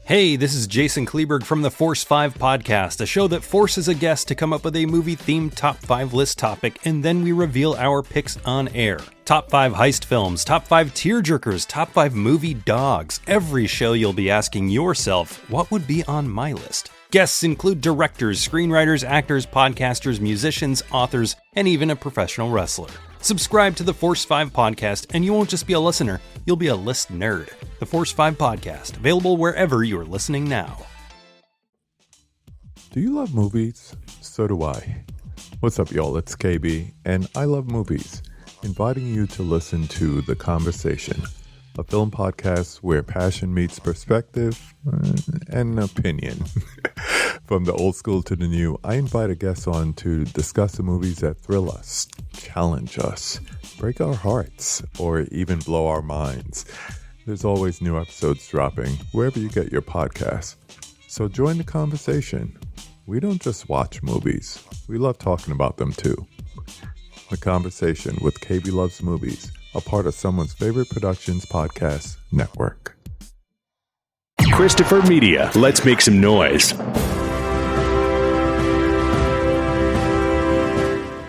Hey, this is Jason Kleberg from the Force 5 podcast, a show that forces a guest to come up with a movie-themed top 5 list topic, and then we reveal our picks on air. Top 5 heist films, top 5 tearjerkers, top 5 movie dogs. Every show you'll be asking yourself, what would be on my list? Guests include directors, screenwriters, actors, podcasters, musicians, authors, and even a professional wrestler. Subscribe to the Force 5 podcast, and you won't just be a listener, you'll be a list nerd. The Force 5 podcast, available wherever you're listening now. Do you love movies? So do I. What's up, y'all? It's KB, and I love movies, inviting you to listen to The Conversation, a film podcast where passion meets perspective and opinion. From the old school to the new, I invite a guest on to discuss the movies that thrill us, challenge us, break our hearts, or even blow our minds. There's always new episodes dropping wherever you get your podcasts. So join the conversation. We don't just watch movies. We love talking about them too. The Conversation with KB Loves Movies, a part of Someone's Favorite Productions podcast network. Christopher Media, let's make some noise.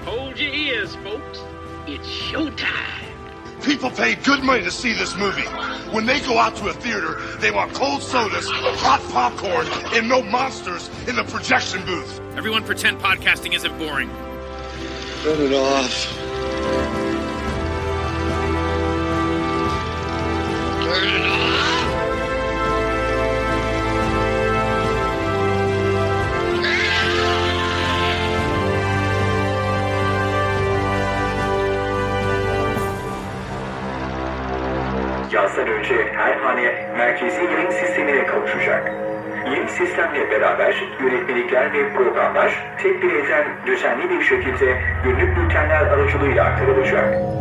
Hold your ears, folks. It's showtime. People pay good money to see this movie. When they go out to a theater, they want cold sodas, hot popcorn, and no monsters in the projection booth. Everyone pretend podcasting isn't boring. Turn it off. Turn it off. Yazdan önce her hane merkezi yayın sistemine kavuşacak. Yeni sistemle beraber yönetmelikler ve programlar tek bir evden düzenli bir şekilde günlük bültenler aracılığıyla aktarılacak.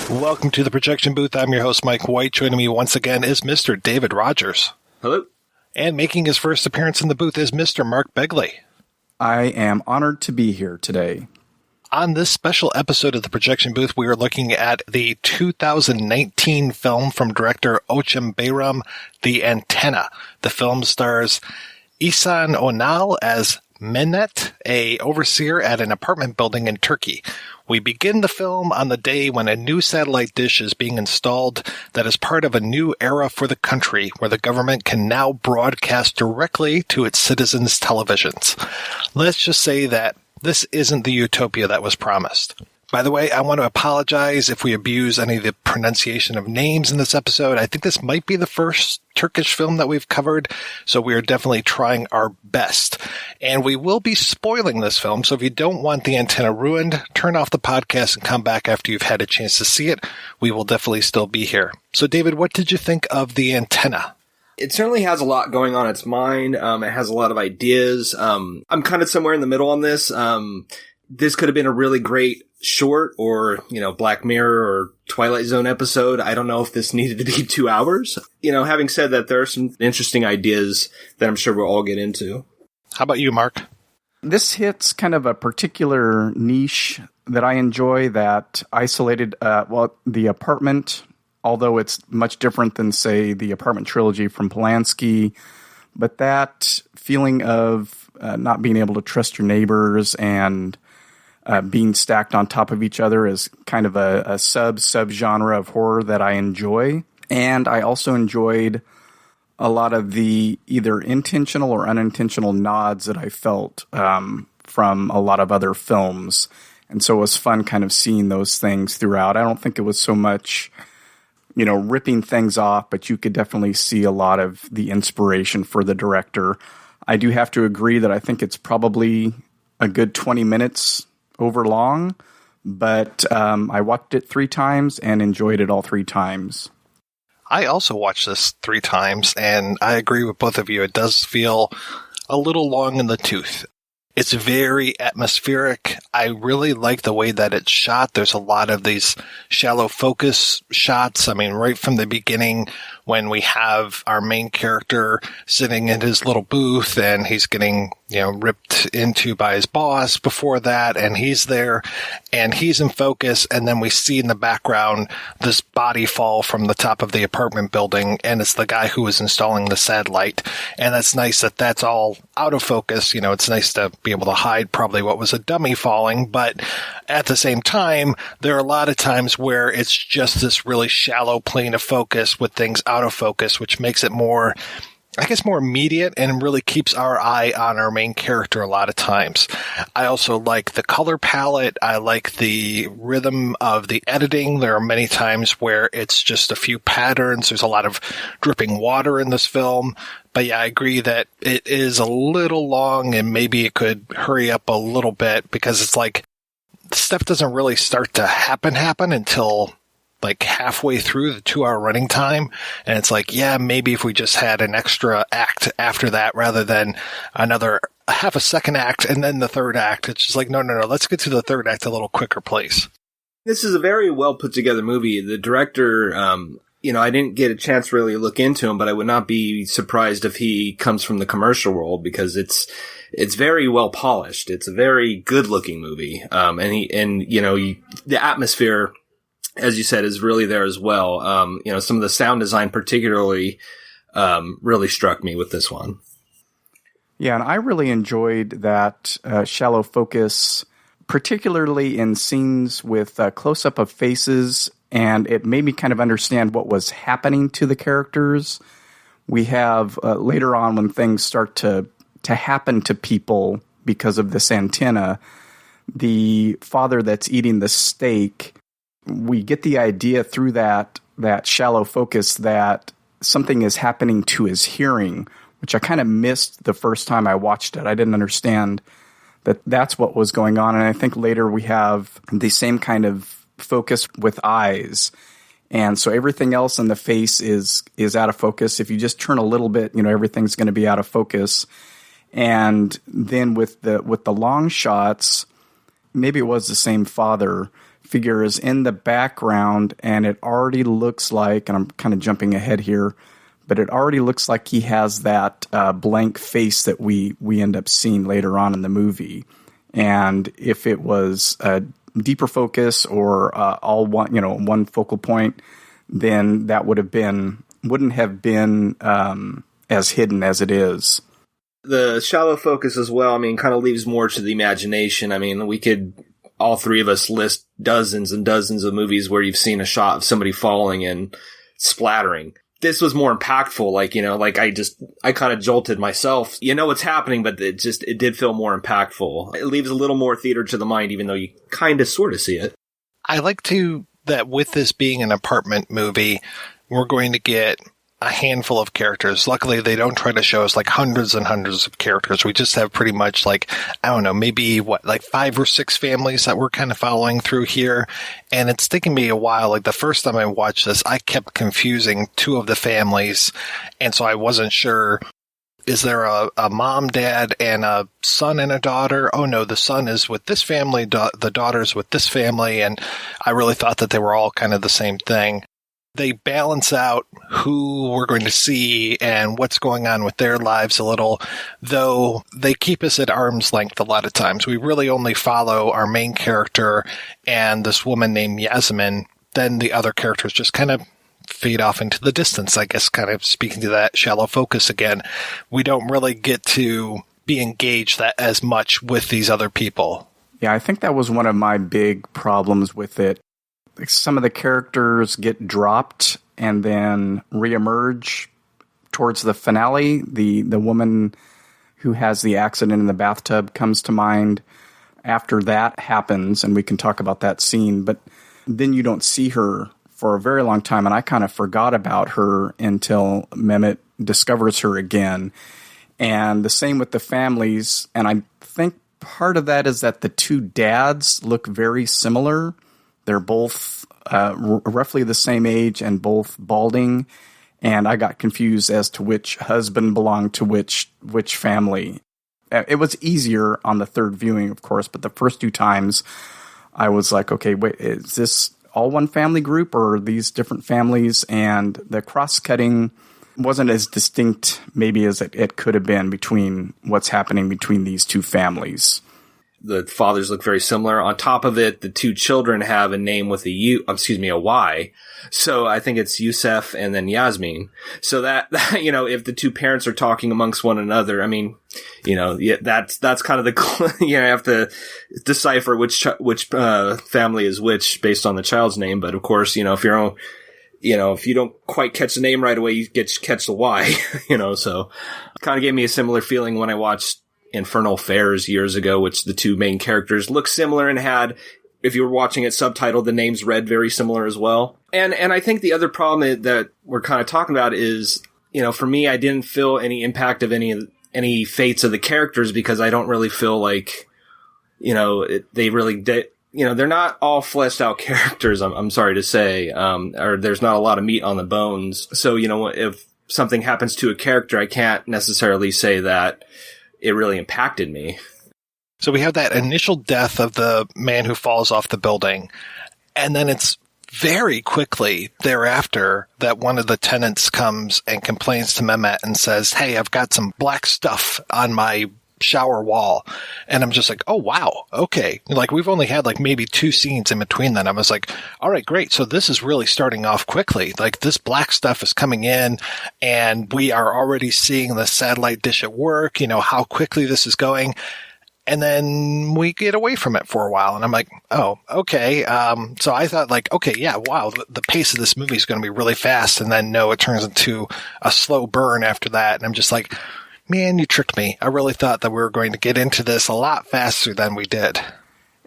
Welcome to the Projection Booth. I'm your host, Mike White. Joining me once again is Mr. David Rodgers. Hello. And making his first appearance in the booth is Mr. Mark Begley. I am honored to be here today. On this special episode of the Projection Booth, we are looking at the 2019 film from director Orçun Behram, The Antenna. The film stars Ihsan Önal as Mehmet, a overseer at an apartment building in Turkey. We begin the film on the day when a new satellite dish is being installed that is part of a new era for the country, where the government can now broadcast directly to its citizens' televisions. Let's just say that this isn't the utopia that was promised. By the way, I want to apologize if we abuse any of the pronunciation of names in this episode. I think this might be the first Turkish film that we've covered, so we are definitely trying our best. And we will be spoiling this film, so if you don't want The Antenna ruined, turn off the podcast and come back after you've had a chance to see it. We will definitely still be here. So, David, what did you think of The Antenna? It certainly has a lot going on its mind. It has a lot of ideas. I'm kind of somewhere in the middle on this. This could have been a really great short or, Black Mirror or Twilight Zone episode. I don't know if this needed to be 2 hours. Having said that, there are some interesting ideas that I'm sure we'll all get into. How about you, Mark? This hits kind of a particular niche that I enjoy, that isolated, the apartment, although it's much different than, say, the apartment trilogy from Polanski, but that feeling of not being able to trust your neighbors and being stacked on top of each other is kind of a sub-genre of horror that I enjoy. And I also enjoyed a lot of the either intentional or unintentional nods that I felt from a lot of other films. And so it was fun kind of seeing those things throughout. I don't think it was so much, ripping things off, but you could definitely see a lot of the inspiration for the director. I do have to agree that I think it's probably a good 20 minutes over long, but I watched it 3 times and enjoyed it all 3 times. I also watched this 3 times, and I agree with both of you. It does feel a little long in the tooth. It's very atmospheric. I really like the way that it's shot. There's a lot of these shallow focus shots. I mean, right from the beginning, when we have our main character sitting in his little booth and he's getting, ripped into by his boss before that, and he's there and he's in focus, and then we see in the background this body fall from the top of the apartment building, and it's the guy who was installing the satellite. And that's nice that that's all out of focus. It's nice to be able to hide probably what was a dummy falling, but at the same time, there are a lot of times where it's just this really shallow plane of focus with things out of focus, which makes it more immediate and really keeps our eye on our main character a lot of times. I also like the color palette. I like the rhythm of the editing. There are many times where it's just a few patterns. There's a lot of dripping water in this film. But yeah, I agree that it is a little long and maybe it could hurry up a little bit, because it's like stuff doesn't really start to happen until like halfway through the 2-hour running time. And it's like, yeah, maybe if we just had an extra act after that rather than another half a second act and then the third act. It's just like, no, let's get to the third act a little quicker, please. This is a very well put together movie. The director, I didn't get a chance to really look into him, but I would not be surprised if he comes from the commercial world, because it's very well polished. It's a very good looking movie. The atmosphere, as you said, is really there as well. Some of the sound design particularly really struck me with this one. Yeah, and I really enjoyed that shallow focus, particularly in scenes with close-up of faces, and it made me kind of understand what was happening to the characters. We have later on, when things start to happen to people because of this antenna, the father that's eating the steak, we get the idea through that shallow focus that something is happening to his hearing, which I kind of missed the first time I watched it. I didn't understand that that's what was going on. And I think later we have the same kind of focus with eyes. And so everything else in the face is out of focus. If you just turn a little bit, everything's going to be out of focus. And then with the long shots, maybe it was the same father figure is in the background, and it already looks like, and I'm kind of jumping ahead here, but it already looks like he has that blank face that we end up seeing later on in the movie. And if it was a deeper focus or all one focal point, then that wouldn't have been as hidden as it is. The shallow focus as well, kind of leaves more to the imagination. we could, all three of us, list dozens and dozens of movies where you've seen a shot of somebody falling and splattering. This was more impactful. I kind of jolted myself. What's happening, but it did feel more impactful. It leaves a little more theater to the mind, even though you kind of sort of see it. I like that with this being an apartment movie, we're going to get a handful of characters. Luckily, they don't try to show us like hundreds and hundreds of characters. We just have pretty much maybe 5 or 6 families that we're kind of following through here. And it's taken me a while. Like the first time I watched this, I kept confusing 2 of the families. And so I wasn't sure, is there a mom, dad, and a son and a daughter? Oh no, the son is with this family, the daughter's with this family. And I really thought that they were all kind of the same thing. They balance out who we're going to see and what's going on with their lives a little, though they keep us at arm's length a lot of times. We really only follow our main character and this woman named Yasmin. Then the other characters just kind of fade off into the distance, I guess, kind of speaking to that shallow focus again. We don't really get to be engaged that as much with these other people. Yeah, I think that was one of my big problems with it. Some of the characters get dropped and then reemerge towards the finale. The woman who has the accident in the bathtub comes to mind after that happens, and we can talk about that scene. But then you don't see her for a very long time, and I kind of forgot about her until Mehmet discovers her again. And the same with the families, and I think part of that is that the two dads look very similar. They're both roughly the same age and both balding, and I got confused as to which husband belonged to which family. It was easier on the third viewing, of course, but the first two times I was like, okay, wait, is this all one family group or are these different families? And the cross-cutting wasn't as distinct maybe as it could have been between what's happening between these two families. The fathers look very similar. On top of it, the two children have a name with a Y. So I think it's Yusef and then Yasmin. So that, if the two parents are talking amongst one another, I mean, that's kind of the, you have to decipher which family is which based on the child's name. But of course, if you don't quite catch the name right away, you catch the Y, so kind of gave me a similar feeling when I watched Infernal Affairs years ago, which the two main characters look similar and had, if you were watching it subtitled, the names read very similar as well. And I think the other problem that we're kind of talking about is, for me, I didn't feel any impact of any fates of the characters because I don't really feel like, they really did. They're not all fleshed out characters, I'm sorry to say, or there's not a lot of meat on the bones. So, if something happens to a character, I can't necessarily say that it really impacted me. So we have that initial death of the man who falls off the building, and then it's very quickly thereafter that one of the tenants comes and complains to Mehmet and says, hey, I've got some black stuff on my shower wall. And I'm just like, oh, wow. Okay. Like, we've only had like maybe 2 scenes in between then. I was like, all right, great. So this is really starting off quickly. Like, this black stuff is coming in and we are already seeing the satellite dish at work, how quickly this is going. And then we get away from it for a while. And I'm like, oh, okay. So I thought like, okay, yeah, wow, the pace of this movie is going to be really fast. And then no, it turns into a slow burn after that. And I'm just like, man, you tricked me. I really thought that we were going to get into this a lot faster than we did.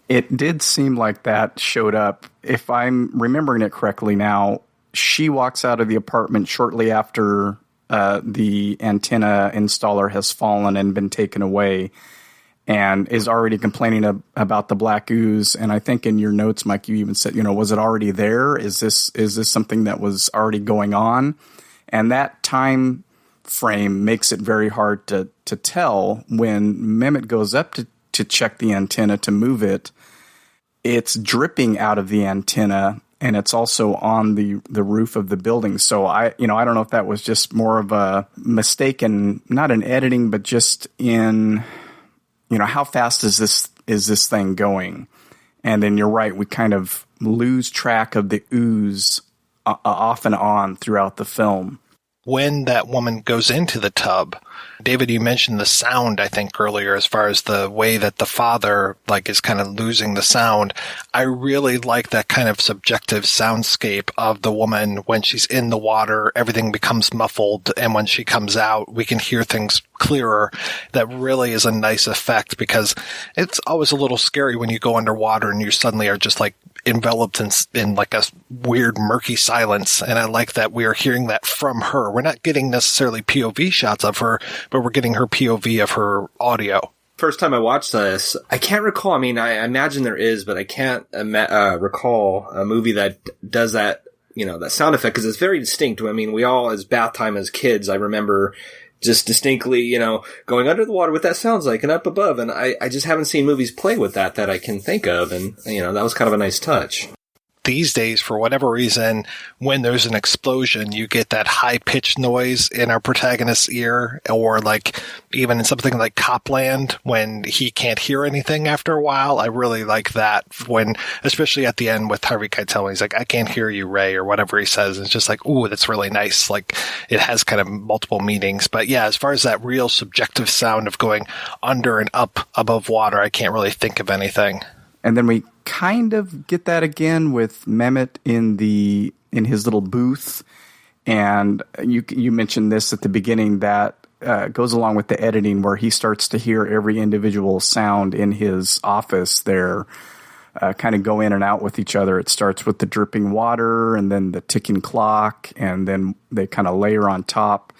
It did seem like that showed up. If I'm remembering it correctly now, she walks out of the apartment shortly after the antenna installer has fallen and been taken away and is already complaining about the black ooze. And I think in your notes, Mike, you even said, was it already there? Is this something that was already going on? And that time frame makes it very hard to tell. When Mehmet goes up to check the antenna to move it, it's dripping out of the antenna and it's also on the roof of the building. So I don't know if that was just more of a mistake in, not in editing, but just in, how fast is this thing going? And then you're right, we kind of lose track of the ooze off and on throughout the film. When that woman goes into the tub, David, you mentioned the sound, I think, earlier, as far as the way that the father, is kind of losing the sound. I really like that kind of subjective soundscape of the woman when she's in the water, everything becomes muffled, and when she comes out, we can hear things clearer. That really is a nice effect because it's always a little scary when you go underwater and you suddenly are just enveloped in like a weird murky silence. And I like that we are hearing that from her. We're not getting necessarily POV shots of her, but we're getting her POV of her audio. First time I watched this, I can't recall. I mean, I imagine there is, but I can't recall a movie that does that, that sound effect because it's very distinct. I mean, we all, as bath time as kids, I remember just distinctly, going under the water, what that sounds like, and up above. And I just haven't seen movies play with that I can think of. And, that was kind of a nice touch. these days, for whatever reason, when there's an explosion, you get that high-pitched noise in our protagonist's ear, or like even in something like Copland, when he can't hear anything after a while. I really like that when, especially at the end with Harvey Keitel, when he's like, "I can't hear you, Ray," or whatever he says. It's just like, ooh, that's really nice. Like, it has kind of multiple meanings. But yeah, as far as that real subjective sound of going under and up above water, I can't really think of anything. And then we kind of get that again with Mehmet in his little booth. And you mentioned this at the beginning, that goes along with the editing, where he starts to hear every individual sound in his office there kind of go in and out with each other. It starts with the dripping water and then the ticking clock, and then they kind of layer on top.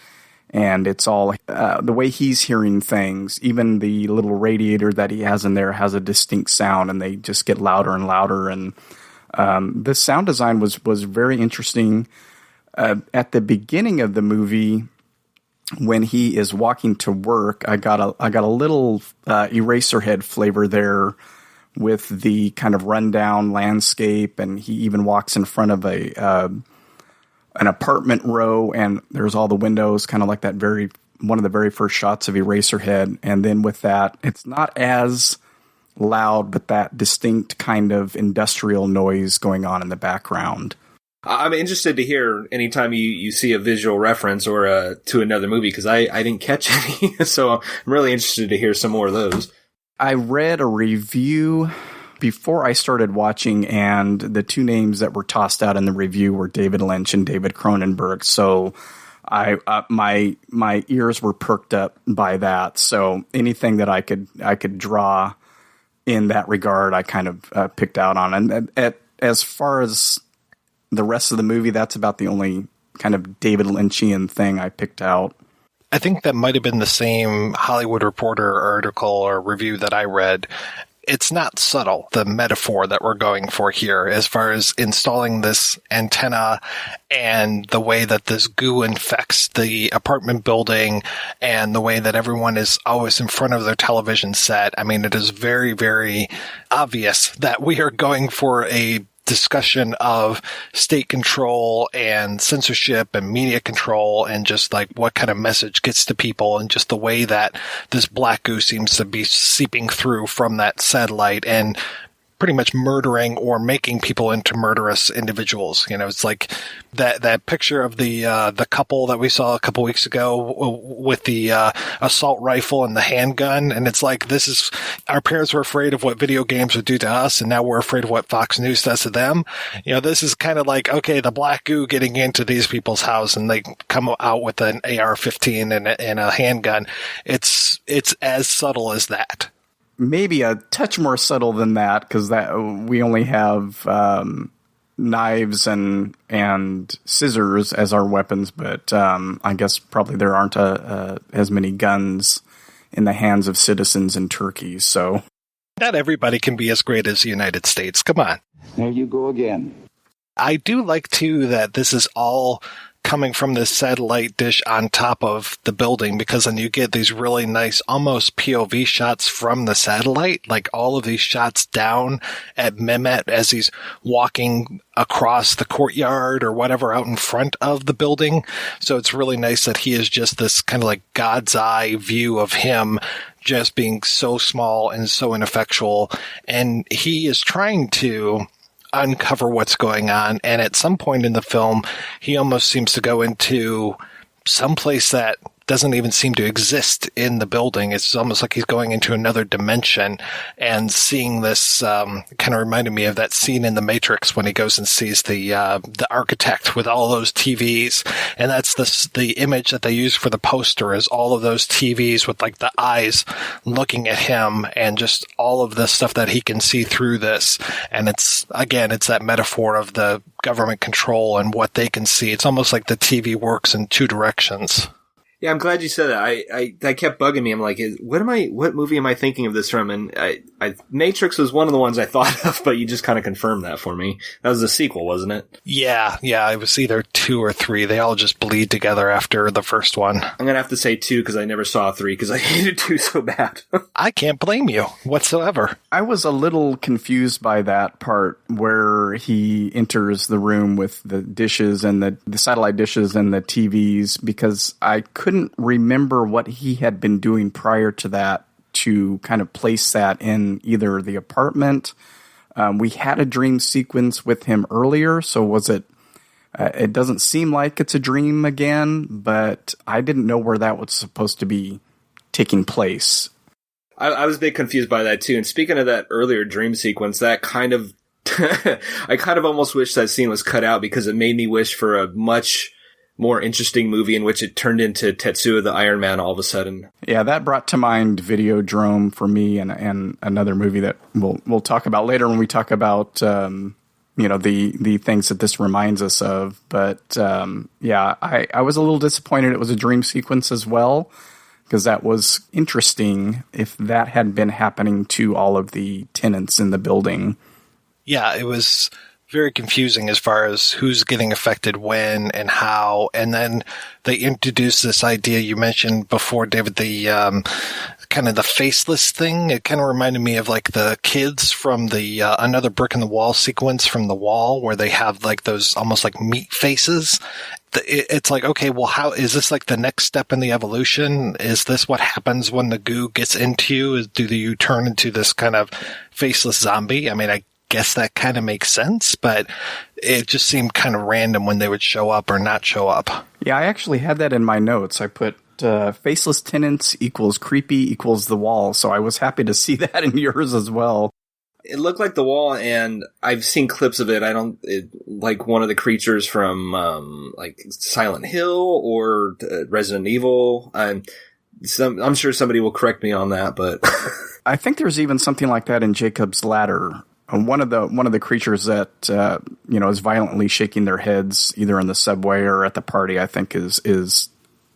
And it's all the way he's hearing things. Even the little radiator that he has in there has a distinct sound, and they just get louder and louder. And the sound design was very interesting. At the beginning of the movie, when he is walking to work, I got a little Eraserhead flavor there with the kind of rundown landscape, and he even walks in front of an apartment row, and there's all the windows, kind of like that one of the very first shots of Eraserhead. And then with that, it's not as loud, but that distinct kind of industrial noise going on in the background. I'm interested to hear anytime you see a visual reference or to another movie, because I didn't catch any. So I'm really interested to hear some more of those. I read a review before I started watching, and the two names that were tossed out in the review were David Lynch and David Cronenberg. So my ears were perked up by that. So anything that I could draw in that regard, I kind of picked out on. And as far as the rest of the movie, that's about the only kind of David Lynchian thing I picked out. I think that might have been the same Hollywood Reporter article or review that I read. It's not subtle, the metaphor that we're going for here, as far as installing this antenna and the way that this goo infects the apartment building and the way that everyone is always in front of their television set. I mean, it is very, very obvious that we are going for a discussion of state control and censorship and media control, and just like what kind of message gets to people, and just the way that this black goo seems to be seeping through from that satellite and pretty much murdering or making people into murderous individuals. You know, it's like that picture of the couple that we saw a couple weeks ago with the assault rifle and the handgun. And it's like, this is, our parents were afraid of what video games would do to us, and now we're afraid of what Fox News does to them. You know, this is kind of like, okay, the black goo getting into these people's house, and they come out with an AR-15 and a handgun. It's as subtle as that. Maybe a touch more subtle than that, because that we only have knives and scissors as our weapons, but I guess probably there aren't as many guns in the hands of citizens in Turkey. So not everybody can be as great as the United States. Come on. There you go again. I do like, too, that this is all coming from this satellite dish on top of the building, because then you get these really nice, almost POV shots from the satellite, like all of these shots down at Mehmet as he's walking across the courtyard or whatever out in front of the building. So it's really nice that he is just this kind of like God's eye view of him just being so small and so ineffectual. And he is trying to uncover what's going on, and at some point in the film he almost seems to go into some place that doesn't even seem to exist in the building. It's almost like he's going into another dimension, and seeing this kind of reminded me of that scene in The Matrix when he goes and sees the architect with all those TVs, and that's the image that they use for the poster, is all of those TVs with like the eyes looking at him, and just all of the stuff that he can see through this. And it's that metaphor of the government control and what they can see. It's almost like the TV works in two directions. Yeah, I'm glad you said that. That kept bugging me. I'm like, what movie am I thinking of this from? And Matrix was one of the ones I thought of, but you just kind of confirmed that for me. That was the sequel, wasn't it? Yeah, it was either 2 or 3. They all just bleed together after the first one. I'm gonna have to say 2 because I never saw 3 because I hated 2 so bad. I can't blame you whatsoever. I was a little confused by that part where he enters the room with the dishes and the satellite dishes and the TVs, because I couldn't remember what he had been doing prior to that to kind of place that in either the apartment. We had a dream sequence with him earlier, so was it? It doesn't seem like it's a dream again, but I didn't know where that was supposed to be taking place. I was a bit confused by that too. And speaking of that earlier dream sequence, that kind of I kind of almost wish that scene was cut out because it made me wish for a much more interesting movie in which it turned into Tetsuo the Iron Man all of a sudden. Yeah, that brought to mind Videodrome for me, and another movie that we'll talk about later when we talk about the things that this reminds us of. But I was a little disappointed it was a dream sequence as well, because that was interesting if that had been happening to all of the tenants in the building. Yeah, it was very confusing as far as who's getting affected when and how. And then they introduced this idea you mentioned before, David, the kind of the faceless thing. It kind of reminded me of like the kids from the Another Brick in the Wall sequence from The Wall, where they have like those almost like meat faces. It's like, okay, well, how is this like the next step in the evolution? Is this what happens when the goo gets into you? Do you turn into this kind of faceless zombie? I mean, I guess that kind of makes sense, but it just seemed kind of random when they would show up or not show up. Yeah, I actually had that in my notes. I put faceless tenants equals creepy equals The Wall, so I was happy to see that in yours as well. It looked like The Wall, and I've seen clips of it. Like one of the creatures from like Silent Hill or Resident Evil. I'm sure somebody will correct me on that, but I think there's even something like that in Jacob's Ladder. One of the creatures that is violently shaking their heads either in the subway or at the party, I think is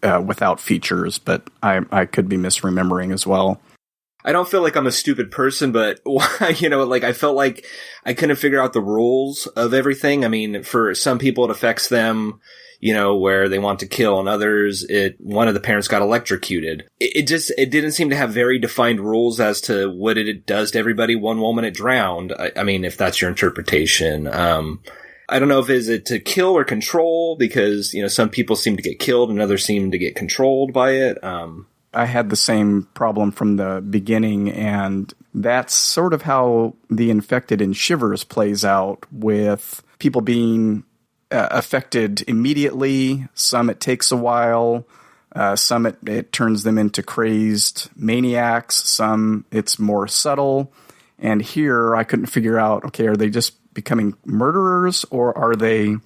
without features, but I could be misremembering as well. I don't feel like I'm a stupid person, but I felt like I couldn't figure out the rules of everything. I mean, for some people it affects them, where they want to kill, and others, one of the parents got electrocuted. It didn't seem to have very defined rules as to what it does to everybody. One moment it drowned. I mean, if that's your interpretation. I don't know if is it to kill or control, because, some people seem to get killed and others seem to get controlled by it. I had the same problem from the beginning, and that's sort of how The Infected in Shivers plays out, with people being affected immediately. Some it takes a while. Some it turns them into crazed maniacs. Some it's more subtle. And here I couldn't figure out, okay, are they just becoming murderers or are they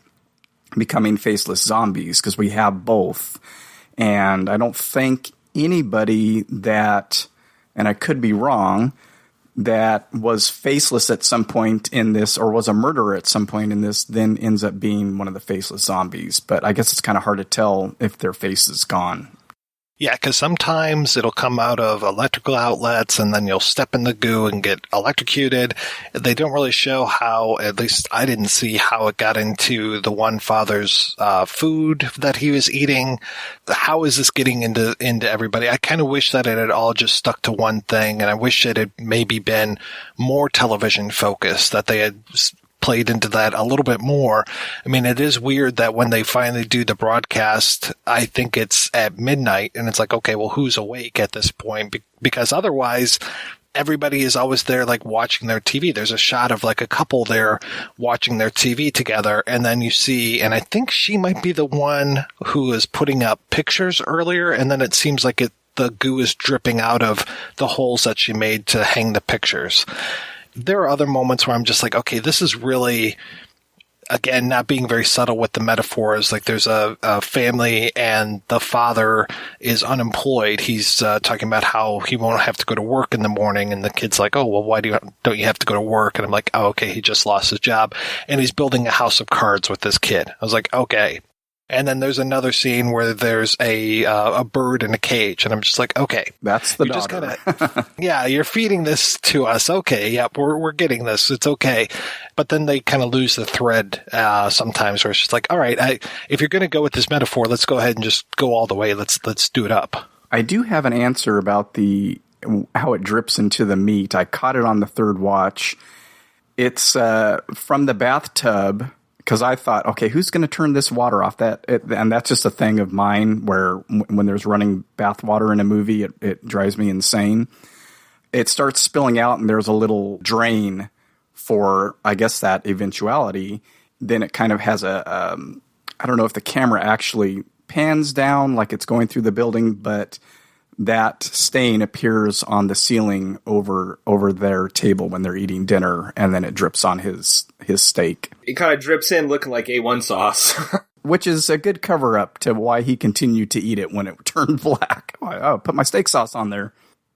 becoming faceless zombies? Because we have both. And I don't think anybody that, and I could be wrong, that was faceless at some point in this or was a murderer at some point in this then ends up being one of the faceless zombies. But I guess it's kind of hard to tell if their face is gone. Yeah, because sometimes it'll come out of electrical outlets and then you'll step in the goo and get electrocuted. They don't really show how, at least I didn't see how it got into the one father's food that he was eating. How is this getting into everybody? I kind of wish that it had all just stuck to one thing, and I wish it had maybe been more television focused, that they had played into that a little bit more. I mean, it is weird that when they finally do the broadcast, I think it's at midnight, and it's like, okay, well, who's awake at this point? Because otherwise, everybody is always there, like, watching their TV. There's a shot of, like, a couple there watching their TV together, and then you see, and I think she might be the one who is putting up pictures earlier, and then it seems like the goo is dripping out of the holes that she made to hang the pictures. There are other moments where I'm just like, okay, this is really, again, not being very subtle with the metaphors. Like, there's a family and the father is unemployed. He's talking about how he won't have to go to work in the morning, and the kid's like, oh, well, why don't you have to go to work? And I'm like, oh, okay, he just lost his job, and he's building a house of cards with this kid. I was like, okay, And then there's another scene where there's a bird in a cage, and I'm just like, okay, that's the daughter. Just kinda, yeah, you're feeding this to us. Okay, yep, we're getting this. It's okay. But then they kind of lose the thread sometimes, where it's just like, all right, if you're going to go with this metaphor, let's go ahead and just go all the way. Let's do it up. I do have an answer about how it drips into the meat. I caught it on the third watch. It's from the bathtub. Because I thought, okay, who's going to turn this water off? And that's just a thing of mine where when there's running bath water in a movie, it drives me insane. It starts spilling out and there's a little drain for, I guess, that eventuality. Then it kind of has I don't know if the camera actually pans down like it's going through the building, but that stain appears on the ceiling over their table when they're eating dinner, and then it drips on his steak. It kind of drips in looking like A1 sauce. Which is a good cover-up to why he continued to eat it when it turned black. Oh, put my steak sauce on there.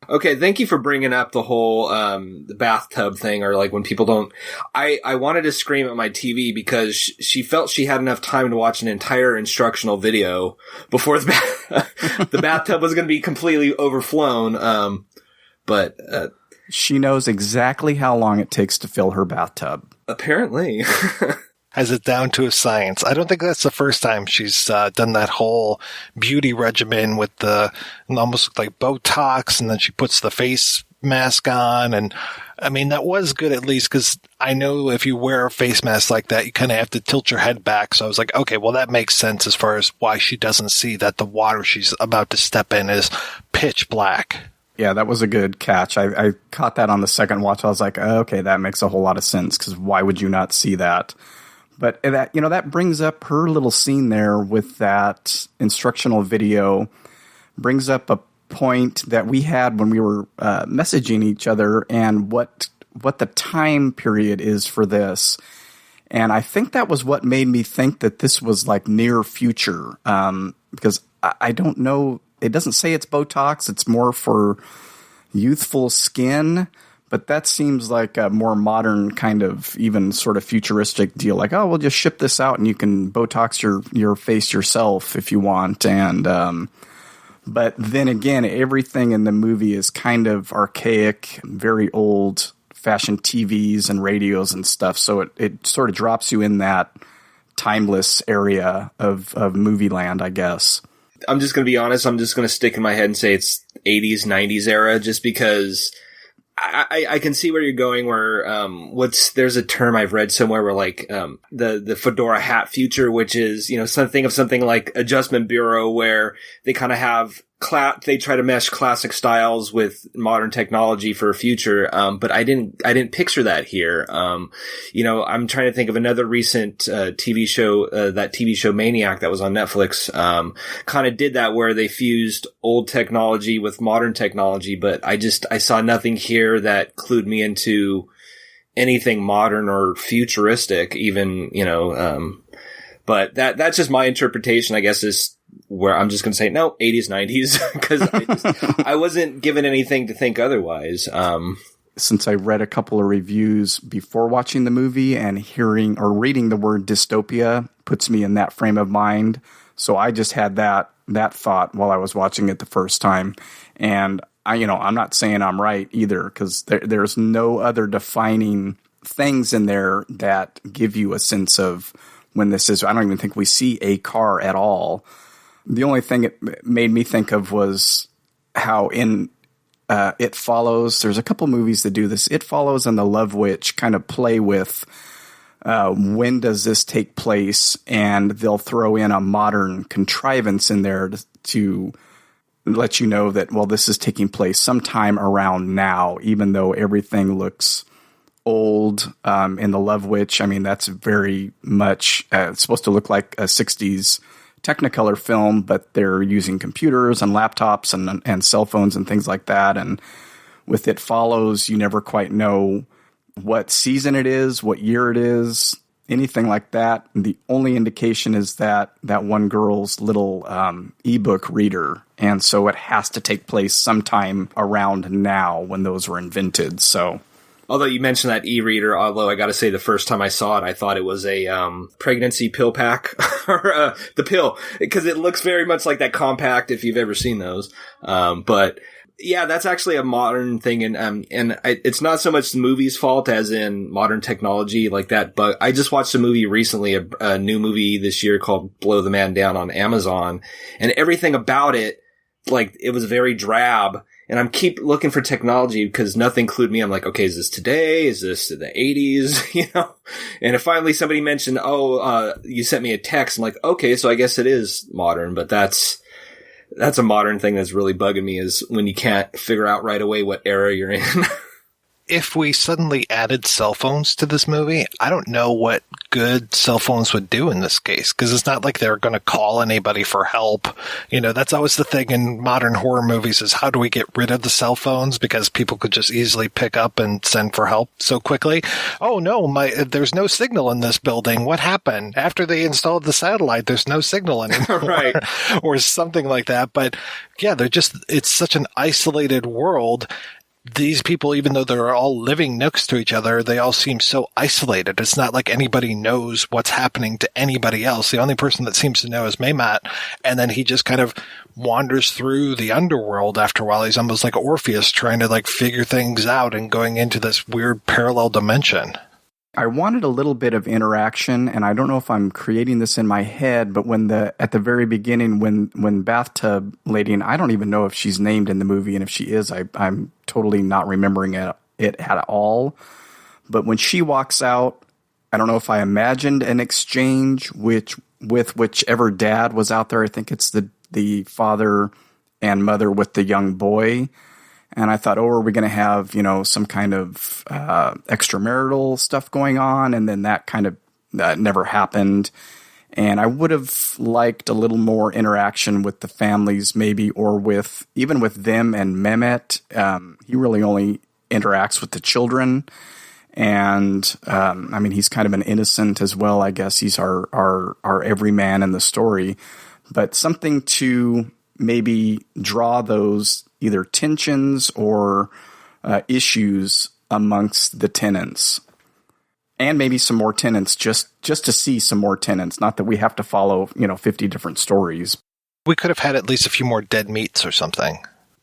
Okay, thank you for bringing up the whole the bathtub thing, or like when people don't... I wanted to scream at my TV because she felt she had enough time to watch an entire instructional video before the bathtub was going to be completely overflown. But she knows exactly how long it takes to fill her bathtub. Apparently. Has it down to a science. I don't think that's the first time she's done that whole beauty regimen with the almost like Botox, and then she puts the face mask on. And I mean, that was good at least, because I know if you wear a face mask like that, you kind of have to tilt your head back. So I was like, okay, well, that makes sense as far as why she doesn't see that the water she's about to step in is pitch black. Yeah, that was a good catch. I caught that on the second watch. I was like, okay, that makes a whole lot of sense, because why would you not see that? But that brings up her little scene there with that instructional video, brings up a point that we had when we were messaging each other, and what the time period is for this. And I think that was what made me think that this was like near future, because I don't know. It doesn't say it's Botox. It's more for youthful skin. But that seems like a more modern kind of even sort of futuristic deal. Like, oh, we'll just ship this out and you can Botox your face yourself if you want. And but then again, everything in the movie is kind of archaic, very old-fashioned TVs and radios and stuff. So it sort of drops you in that timeless area of movie land, I guess. I'm just going to be honest. I'm just going to stick in my head and say it's 80s, 90s era, just because... I can see where you're going, where, there's a term I've read somewhere where like, the fedora hat future, which is, something like Adjustment Bureau, where they kind of have they try to mesh classic styles with modern technology for a future. But I didn't picture that here. I'm trying to think of another recent, TV show, that TV show Maniac that was on Netflix, kind of did that, where they fused old technology with modern technology. But I saw nothing here that clued me into anything modern or futuristic, even, but that's just my interpretation, I guess, is where I'm just going to say, no, 80s, 90s, because I wasn't given anything to think otherwise. Since I read a couple of reviews before watching the movie, and hearing or reading the word dystopia puts me in that frame of mind. So I just had that thought while I was watching it the first time. And I'm not saying I'm right either, because there's no other defining things in there that give you a sense of when this is. I don't even think we see a car at all. The only thing it made me think of was how in It Follows, there's a couple movies that do this. It Follows and The Love Witch kind of play with when does this take place, and they'll throw in a modern contrivance in there to let you know that, well, this is taking place sometime around now, even though everything looks old. In The Love Witch, I mean, that's very much it's supposed to look like a 60s Technicolor film, but they're using computers and laptops and cell phones and things like that. And with It Follows, you never quite know what season it is, what year it is, anything like that. The only indication is that one girl's little ebook reader. And so it has to take place sometime around now when those were invented. So Although you mentioned that e-reader, although I gotta say the first time I saw it, I thought it was a pregnancy pill pack, or the pill, because it looks very much like that compact if you've ever seen those. But yeah, that's actually a modern thing, and it's not so much the movie's fault as in modern technology like that, but I just watched a movie recently, a new movie this year called Blow the Man Down on Amazon, and everything about it, like, it was very drab. And I'm keep looking for technology because nothing clued me. I'm like, okay, is this today? Is this the 80s? You know? And if finally somebody mentioned, you sent me a text. I'm like, okay, so I guess it is modern, but that's a modern thing that's really bugging me, is when you can't figure out right away what era you're in. If we suddenly added cell phones to this movie, I don't know what good cell phones would do in this case, because it's not like they're going to call anybody for help. You know, that's always the thing in modern horror movies, is how do we get rid of the cell phones, because people could just easily pick up and send for help so quickly. Oh no, there's no signal in this building. What happened? After they installed the satellite, there's no signal anymore. Right. Or something like that. But yeah, it's such an isolated world. These people, even though they're all living next to each other, they all seem so isolated. It's not like anybody knows what's happening to anybody else. The only person that seems to know is Mehmet, and then he just kind of wanders through the underworld after a while. He's almost like Orpheus, trying to like figure things out and going into this weird parallel dimension. I wanted a little bit of interaction, and I don't know if I'm creating this in my head, but at the very beginning, when Bathtub Lady, and I don't even know if she's named in the movie, and if she is, I'm totally not remembering it at all. But when she walks out, I don't know if I imagined an exchange with whichever dad was out there. I think it's the father and mother with the young boy. And I thought, are we going to have, some kind of extramarital stuff going on? And then that kind of never happened. And I would have liked a little more interaction with the families, maybe, or even with them and Mehmet. He really only interacts with the children. And, he's kind of an innocent as well. I guess he's our everyman in the story. But something to maybe draw those either tensions or issues amongst the tenants, and maybe some more tenants, just to see some more tenants. Not that we have to follow 50 different stories. We could have had at least a few more dead meats or something.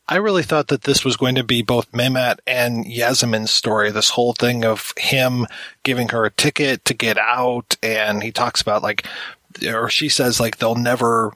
I really thought that this was going to be both Mehmet and Yasmin's story. This whole thing of him giving her a ticket to get out, and he talks about or she says they'll never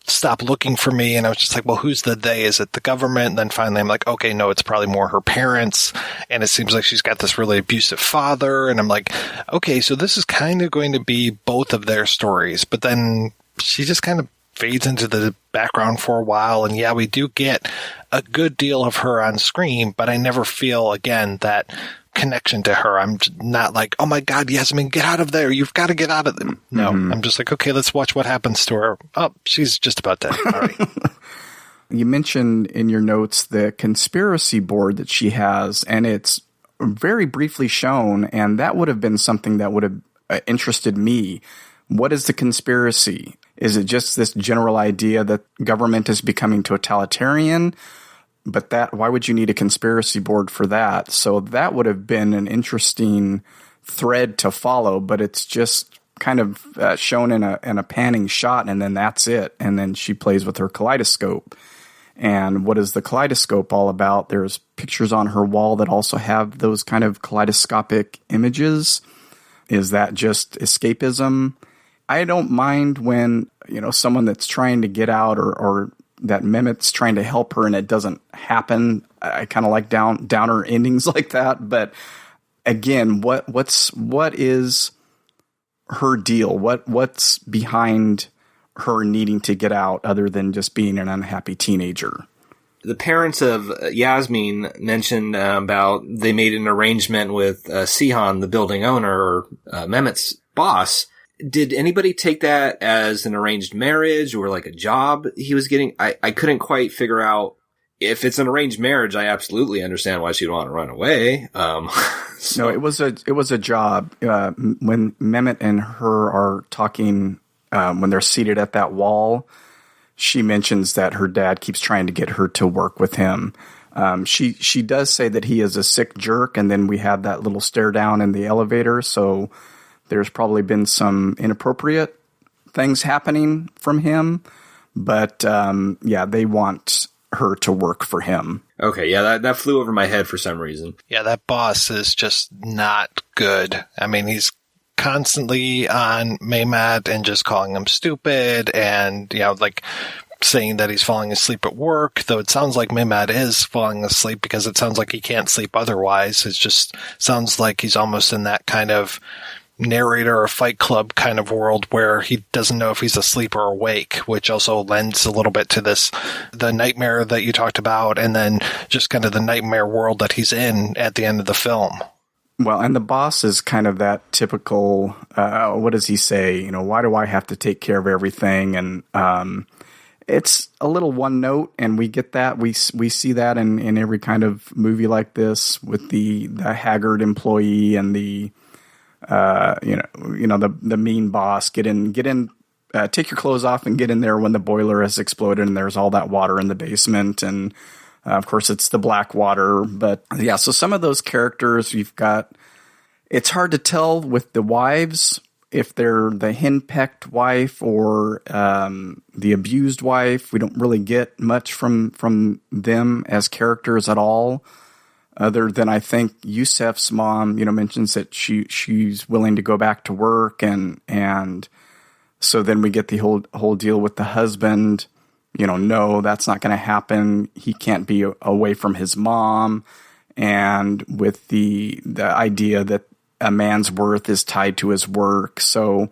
stop looking for me. And I was just like, well, who's the they? Is it the government? And then finally I'm like, okay, no, it's probably more her parents. And it seems like she's got this really abusive father. And I'm like, okay, so this is kind of going to be both of their stories. But then she just kind of fades into the background for a while. And yeah, we do get a good deal of her on screen, but I never feel, again, that connection to her. I'm not like, oh my God, Yasmin, get out of there. You've got to get out of them. No, I'm just like, okay, let's watch what happens to her. Oh, she's just about dead. All right. You mentioned in your notes the conspiracy board that she has, and it's very briefly shown, and that would have been something that would have interested me. What is the conspiracy? Is it just this general idea that government is becoming totalitarian? But why would you need a conspiracy board for that? So that would have been an interesting thread to follow, but it's just kind of shown in a panning shot, and then that's it. And then she plays with her kaleidoscope. And what is the kaleidoscope all about? There's pictures on her wall that also have those kind of kaleidoscopic images. Is that just escapism? I don't mind when, someone that's trying to get out or that Mehmet's trying to help her and it doesn't happen. I kind of like downer endings like that. But again, what is her deal? What's behind her needing to get out other than just being an unhappy teenager? The parents of Yasmin mentioned about they made an arrangement with Sihan, the building owner, or Mehmet's boss. Did anybody take that as an arranged marriage or like a job he was getting? I couldn't quite figure out. If it's an arranged marriage, I absolutely understand why she'd want to run away. No, it was a job. When Mehmet and her are talking, when they're seated at that wall, she mentions that her dad keeps trying to get her to work with him. She does say that he is a sick jerk, and then we have that little stare down in the elevator. So there's probably been some inappropriate things happening from him. But they want her to work for him. Okay, yeah, that flew over my head for some reason. Yeah, that boss is just not good. I mean, he's constantly on Mehmet and just calling him stupid and, saying that he's falling asleep at work, though it sounds like Mehmet is falling asleep because it sounds like he can't sleep otherwise. It just sounds like he's almost in that kind of narrator or Fight Club kind of world where he doesn't know if he's asleep or awake, which also lends a little bit to the nightmare that you talked about, and then just kind of the nightmare world that he's in at the end of the film. Well, and the boss is kind of that typical, what does he say? Why do I have to take care of everything? And it's a little one note, and we get that. We see that in every kind of movie like this with the haggard employee and the the mean boss. Get in, take your clothes off and get in there when the boiler has exploded and there's all that water in the basement. And of course it's the black water, but yeah, so some of those characters it's hard to tell with the wives if they're the henpecked wife or the abused wife. We don't really get much from them as characters at all. Other than I think Yusef's mom, mentions that she's willing to go back to work, and so then we get the whole deal with the husband. No, that's not going to happen. He can't be away from his mom, and with the idea that a man's worth is tied to his work. So,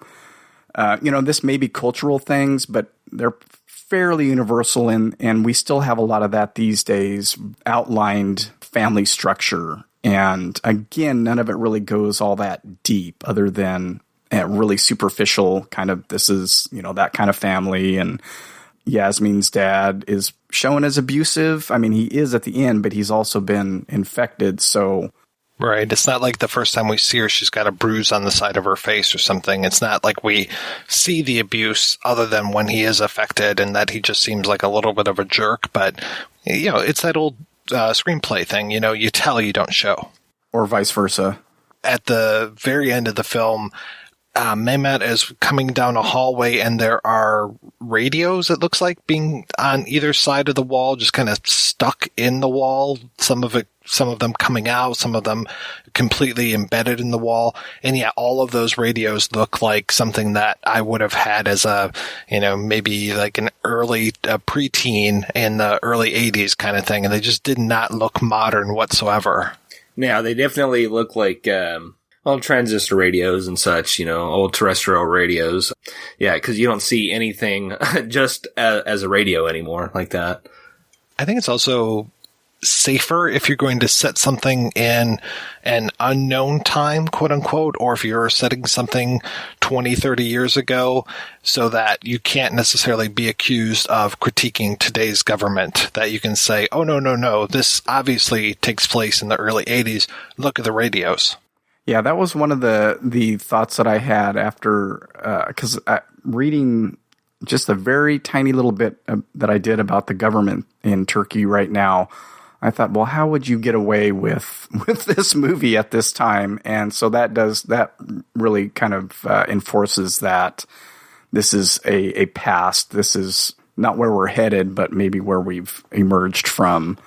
this may be cultural things, but they're fairly universal, and we still have a lot of that these days. Outlined family structure, and again, none of it really goes all that deep, other than a really superficial kind of, this is that kind of family. And Yasmin's dad is shown as abusive. I mean, he is at the end, but he's also been infected. So right, it's not like the first time we see her, she's got a bruise on the side of her face or something. It's not like we see the abuse other than when he is affected and that he just seems like a little bit of a jerk. But it's that old screenplay thing, you tell, you don't show. Or vice versa. At the very end of the film, Mehmet is coming down a hallway and there are radios, it looks like, being on either side of the wall, just kind of stuck in the wall. Some of them coming out, some of them completely embedded in the wall. And yeah, all of those radios look like something that I would have had as a, maybe like an early preteen in the early 80s kind of thing. And they just did not look modern whatsoever. Yeah, they definitely look like transistor radios and such, old terrestrial radios. Yeah, because you don't see anything just as a radio anymore like that. I think it's also safer if you're going to set something in an unknown time, quote unquote, or if you're setting something 20, 30 years ago, so that you can't necessarily be accused of critiquing today's government, that you can say, oh, no, this obviously takes place in the early 80s. Look at the radios. Yeah, that was one of the thoughts that I had after, because reading just a very tiny little bit that I did about the government in Turkey right now, I thought, well, how would you get away with this movie at this time? And so that really kind of enforces that this is a past. This is not where we're headed, but maybe where we've emerged from.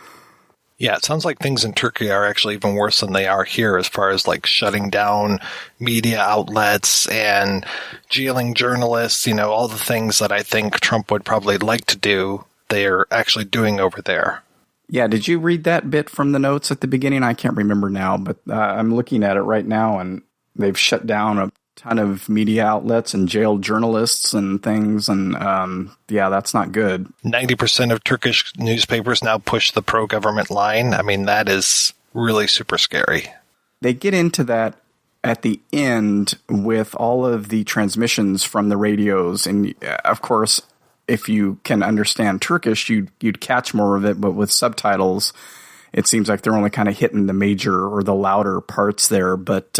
Yeah, it sounds like things in Turkey are actually even worse than they are here as far as like shutting down media outlets and jailing journalists, all the things that I think Trump would probably like to do, they're actually doing over there. Yeah, did you read that bit from the notes at the beginning? I can't remember now, but I'm looking at it right now, and they've shut down a ton of media outlets and jailed journalists and things, and yeah, that's not good. 90% of Turkish newspapers now push the pro-government line. I mean, that is really super scary. They get into that at the end with all of the transmissions from the radios, and of course, if you can understand Turkish, you'd catch more of it, but with subtitles, it seems like they're only kind of hitting the major or the louder parts there. But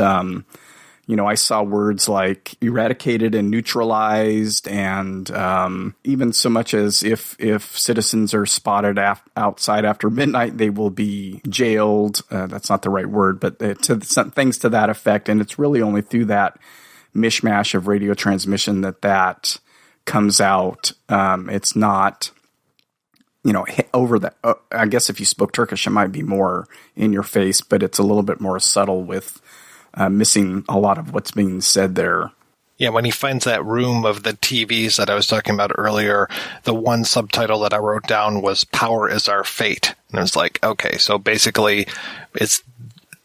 I saw words like eradicated and neutralized, and even so much as if citizens are spotted outside after midnight, they will be jailed. That's not the right word, but things to that effect. And it's really only through that mishmash of radio transmission that comes out. It's not, over the. I guess if you spoke Turkish, it might be more in your face, but it's a little bit more subtle with missing a lot of what's being said there. Yeah, when he finds that room of the TVs that I was talking about earlier, the one subtitle that I wrote down was "Power is Our Fate," and I was like, okay, so basically,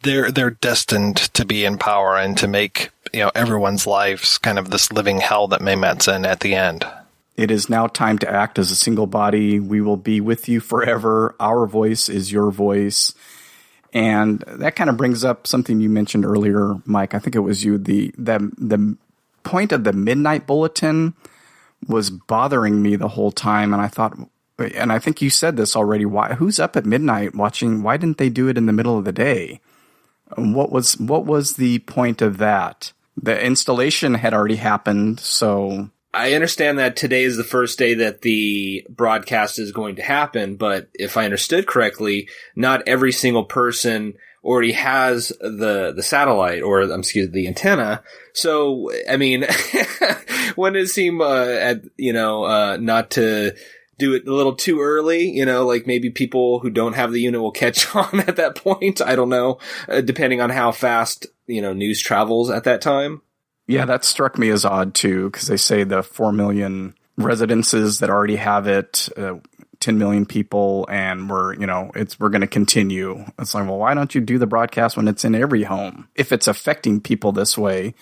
they're destined to be in power and to make everyone's lives kind of this living hell that Mehmet's in at the end. It is now time to act as a single body. We will be with you forever. Our voice is your voice. And that kind of brings up something you mentioned earlier, Mike. I think it was you. The point of the midnight bulletin was bothering me the whole time. And I thought, and I think you said this already, who's up at midnight watching? Why didn't they do it in the middle of the day? What was the point of that? The installation had already happened, so... I understand that today is the first day that the broadcast is going to happen, but if I understood correctly, not every single person already has the satellite or, the antenna. So, I mean, wouldn't it seem, not to do it a little too early, like maybe people who don't have the unit will catch on at that point. I don't know, depending on how fast, news travels at that time. Yeah, that struck me as odd, too, because they say the 4 million residences that already have it, 10 million people, and we're going to continue. It's like, well, why don't you do the broadcast when it's in every home? If it's affecting people this way,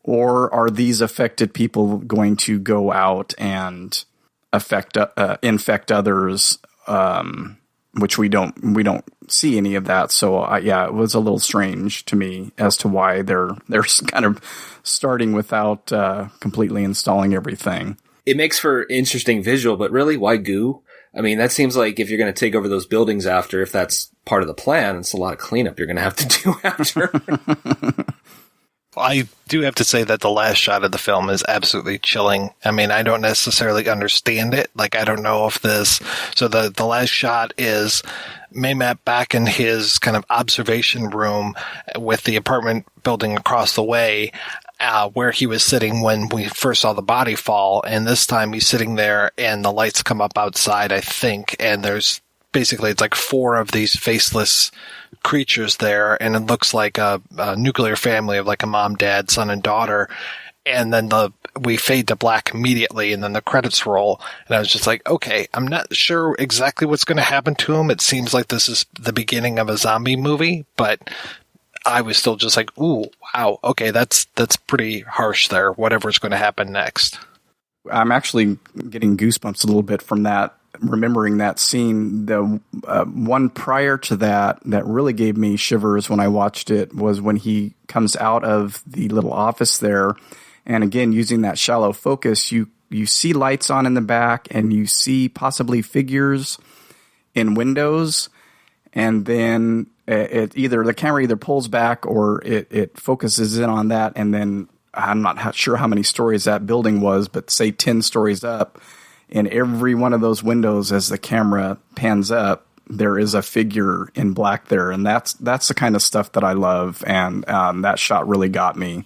or are these affected people going to go out and infect others, which we don't see any of that. So it was a little strange to me as to why they're kind of starting without completely installing everything. It makes for interesting visual, but really, why goo? I mean, that seems like if you're going to take over those buildings after, if that's part of the plan, it's a lot of cleanup you're going to have to do after. I do have to say that the last shot of the film is absolutely chilling. I mean, I don't necessarily understand it. Like, I don't know if so the last shot is Mehmet back in his kind of observation room with the apartment building across the way, where he was sitting when we first saw the body fall. And this time he's sitting there and the lights come up outside, I think. And there's basically, it's like 4 of these faceless creatures there, and it looks like a nuclear family of like a mom, dad, son, and daughter. And then we fade to black immediately, and then the credits roll. And I was just like, okay, I'm not sure exactly what's going to happen to him. It seems like this is the beginning of a zombie movie, but I was still just like, ooh, wow, okay, that's pretty harsh there. Whatever's going to happen next. I'm actually getting goosebumps a little bit from that. Remembering that scene. The one prior to that really gave me shivers when I watched it was when he comes out of the little office there, and again, using that shallow focus, you see lights on in the back, and you see possibly figures in windows, and then the camera either pulls back or it focuses in on that, and then I'm not sure how many stories that building was, but say 10 stories up. In every one of those windows, as the camera pans up, there is a figure in black there. And that's the kind of stuff that I love. And that shot really got me.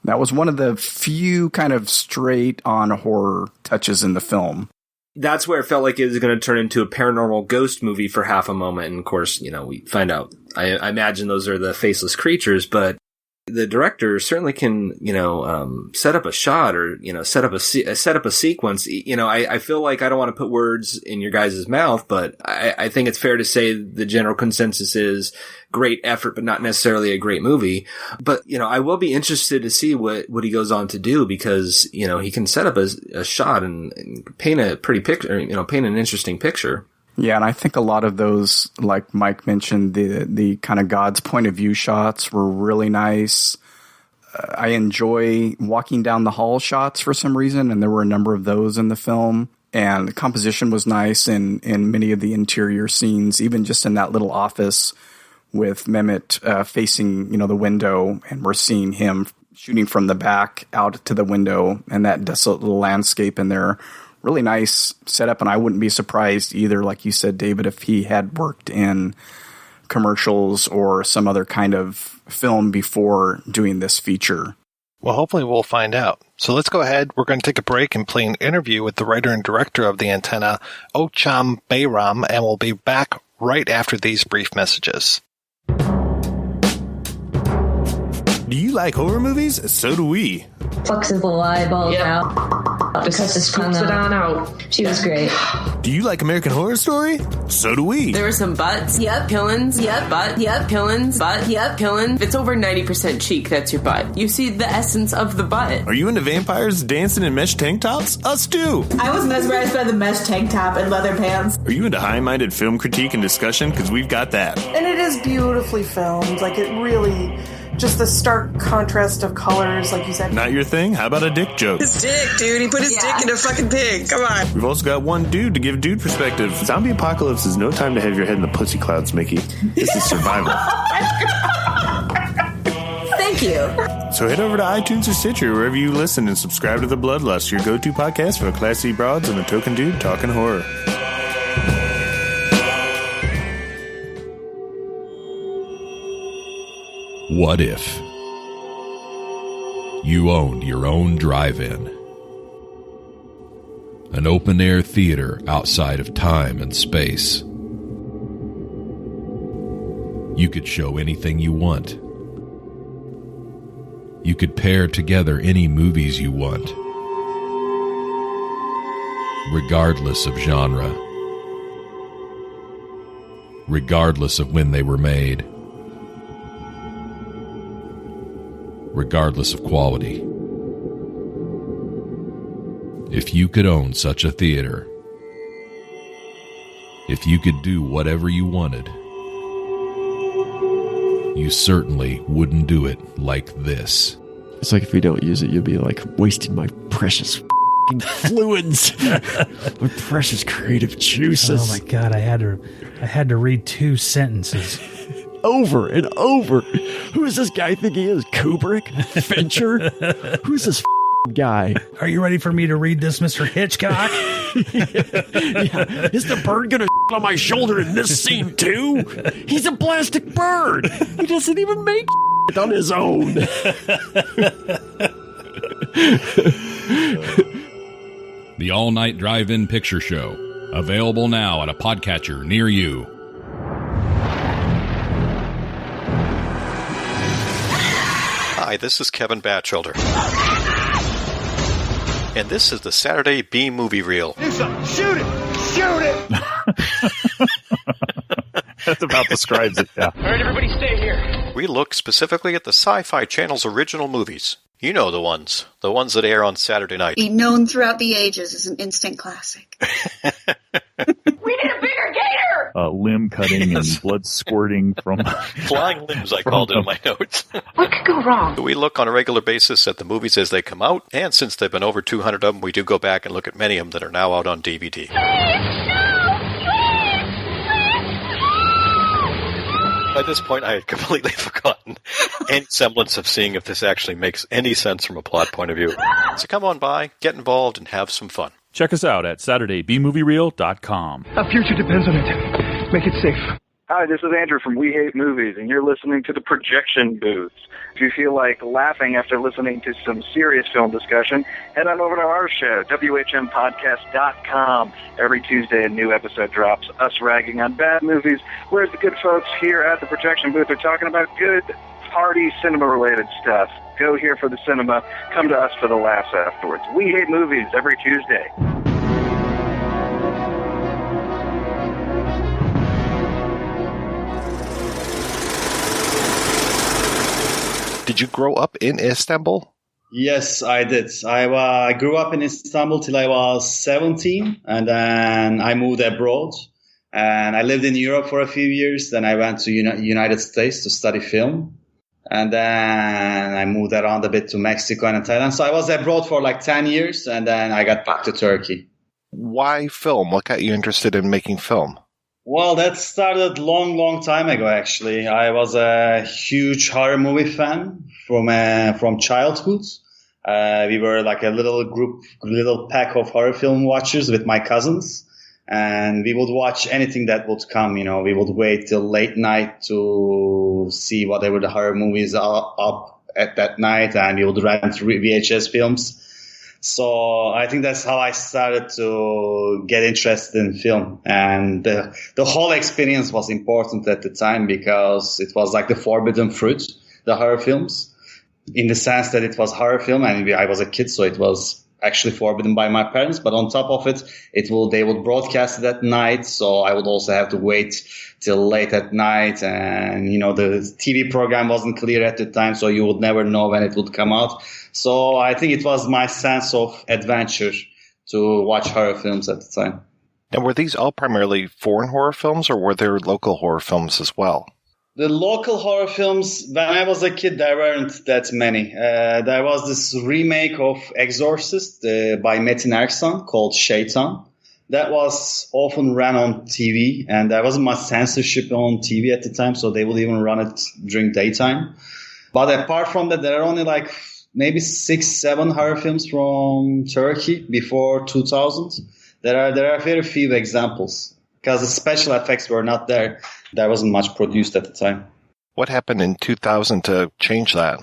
That was one of the few kind of straight-on horror touches in the film. That's where it felt like it was going to turn into a paranormal ghost movie for half a moment. And, of course, we find out. I imagine those are the faceless creatures, but the director certainly can, set up a shot or, set up a sequence. I feel like I don't want to put words in your guys' mouth, but I think it's fair to say the general consensus is great effort, but not necessarily a great movie. But, I will be interested to see what he goes on to do because, he can set up a shot and paint a pretty picture, paint an interesting picture. Yeah, and I think a lot of those, like Mike mentioned, the kind of God's point of view shots were really nice. I enjoy walking down the hall shots for some reason, and there were a number of those in the film. And the composition was nice in many of the interior scenes, even just in that little office with Mehmet facing, the window, and we're seeing him shooting from the back out to the window and that desolate little landscape in there. Really nice setup, and I wouldn't be surprised either, like you said, David, if he had worked in commercials or some other kind of film before doing this feature. Well, hopefully we'll find out. So let's go ahead. We're going to take a break and play an interview with the writer and director of The Antenna, Orçun Behram, and we'll be back right after these brief messages. Do you like horror movies? So do we. Flexible eyeballs out. Because it's fun out. She was great. Do you like American Horror Story? So do we. There were some butts. Yep. Pillins. Yep. Butt. Yep. Pillins. Butt. Yep. Pillin. If it's over 90% cheek, that's your butt. You see the essence of the butt. Are you into vampires dancing in mesh tank tops? Us too. I was mesmerized by the mesh tank top and leather pants. Are you into high-minded film critique and discussion? Because we've got that. And it is beautifully filmed. Like, it really... Just the stark contrast of colors, like you said. Not your thing? How about a dick joke? His dick, dude. He put his dick in a fucking pig. Come on. We've also got one dude to give dude perspective. Zombie apocalypse is no time to have your head in the pussy clouds, Mickey. This is survival. Thank you. So head over to iTunes or Stitcher, wherever you listen, and subscribe to The Bloodlust, your go-to podcast for the classy broads and the token dude talking horror. What if you owned your own drive-in? An open-air theater outside of time and space. You could show anything you want. You could pair together any movies you want, regardless of genre, regardless of when they were made, regardless of quality. If you could own such a theater, if you could do whatever you wanted, you certainly wouldn't do it like this. It's like if we don't use it, you'll be like wasting my precious fluids, my precious creative juices. Oh my God, I had to read 2 sentences. Over and over. Who does this guy think he is? Kubrick? Fincher? Who's this guy? Are you ready for me to read this, Mr. Hitchcock? Yeah. Is the bird going to on my shoulder in this scene too? He's a plastic bird. He doesn't even make on his own. The all-night drive-in picture show. Available now at a podcatcher near you. Hi, this is Kevin Batchelder. And this is the Saturday B Movie Reel. Do something. Shoot it! Shoot it! That about describes it, yeah. All right, everybody stay here. We look specifically at the Sci-Fi Channel's original movies. You know the ones that air on Saturday night. Be known throughout the ages as an instant classic. We need a bigger gator! Limb cutting and blood squirting from... Flying limbs, I called it in my notes. What could go wrong? We look on a regular basis at the movies as they come out, and since there have been over 200 of them, we do go back and look at many of them that are now out on DVD. By this point, I had completely forgotten any semblance of seeing if this actually makes any sense from a plot point of view. So come on by, get involved, and have some fun. Check us out at SaturdayBMovieReel.com. Our future depends on it. Make it safe. Hi, this is Andrew from We Hate Movies, and you're listening to The Projection Booth. If you feel like laughing after listening to some serious film discussion, head on over to our show, WHMPodcast.com. Every Tuesday, a new episode drops, us ragging on bad movies, whereas the good folks here at The Projection Booth are talking about good, hearty, cinema-related stuff. Go here for the cinema, come to us for the laughs afterwards. We Hate Movies every Tuesday. Did you grow up in Istanbul? Yes, I did. I grew up in Istanbul till I was 17, and then I moved abroad. And I lived in Europe for a few years. Then I went to United States to study film. And then I moved around a bit to Mexico and Thailand. So I was abroad for like 10 years, and then I got back to Turkey. Why film? What got you interested in making film? Well, that started long time ago, actually. I was a huge horror movie fan from childhood. We were like a little pack of horror film watchers with my cousins. And we would watch anything that would come, we would wait till late night to see whatever the horror movies are up at that night, and we would rent VHS films. So I think that's how I started to get interested in film. And the whole experience was important at the time because it was like the forbidden fruit, the horror films, in the sense that it was horror film and I was a kid, so it was actually forbidden by my parents. But on top of it, they would broadcast it at night, so I would also have to wait till late at night. And, the TV program wasn't clear at the time, so you would never know when it would come out. So I think it was my sense of adventure to watch horror films at the time. And were these all primarily foreign horror films, or were there local horror films as well? The local horror films, when I was a kid, there weren't that many. There was this remake of Exorcist by Metin Erksan called Şeytan. That was often run on TV, and there wasn't much censorship on TV at the time, so they would even run it during daytime. But apart from that, there are only like maybe 6-7 horror films from Turkey before 2000. There are very few examples because the special effects were not there. There wasn't much produced at the time. What happened in 2000 to change that?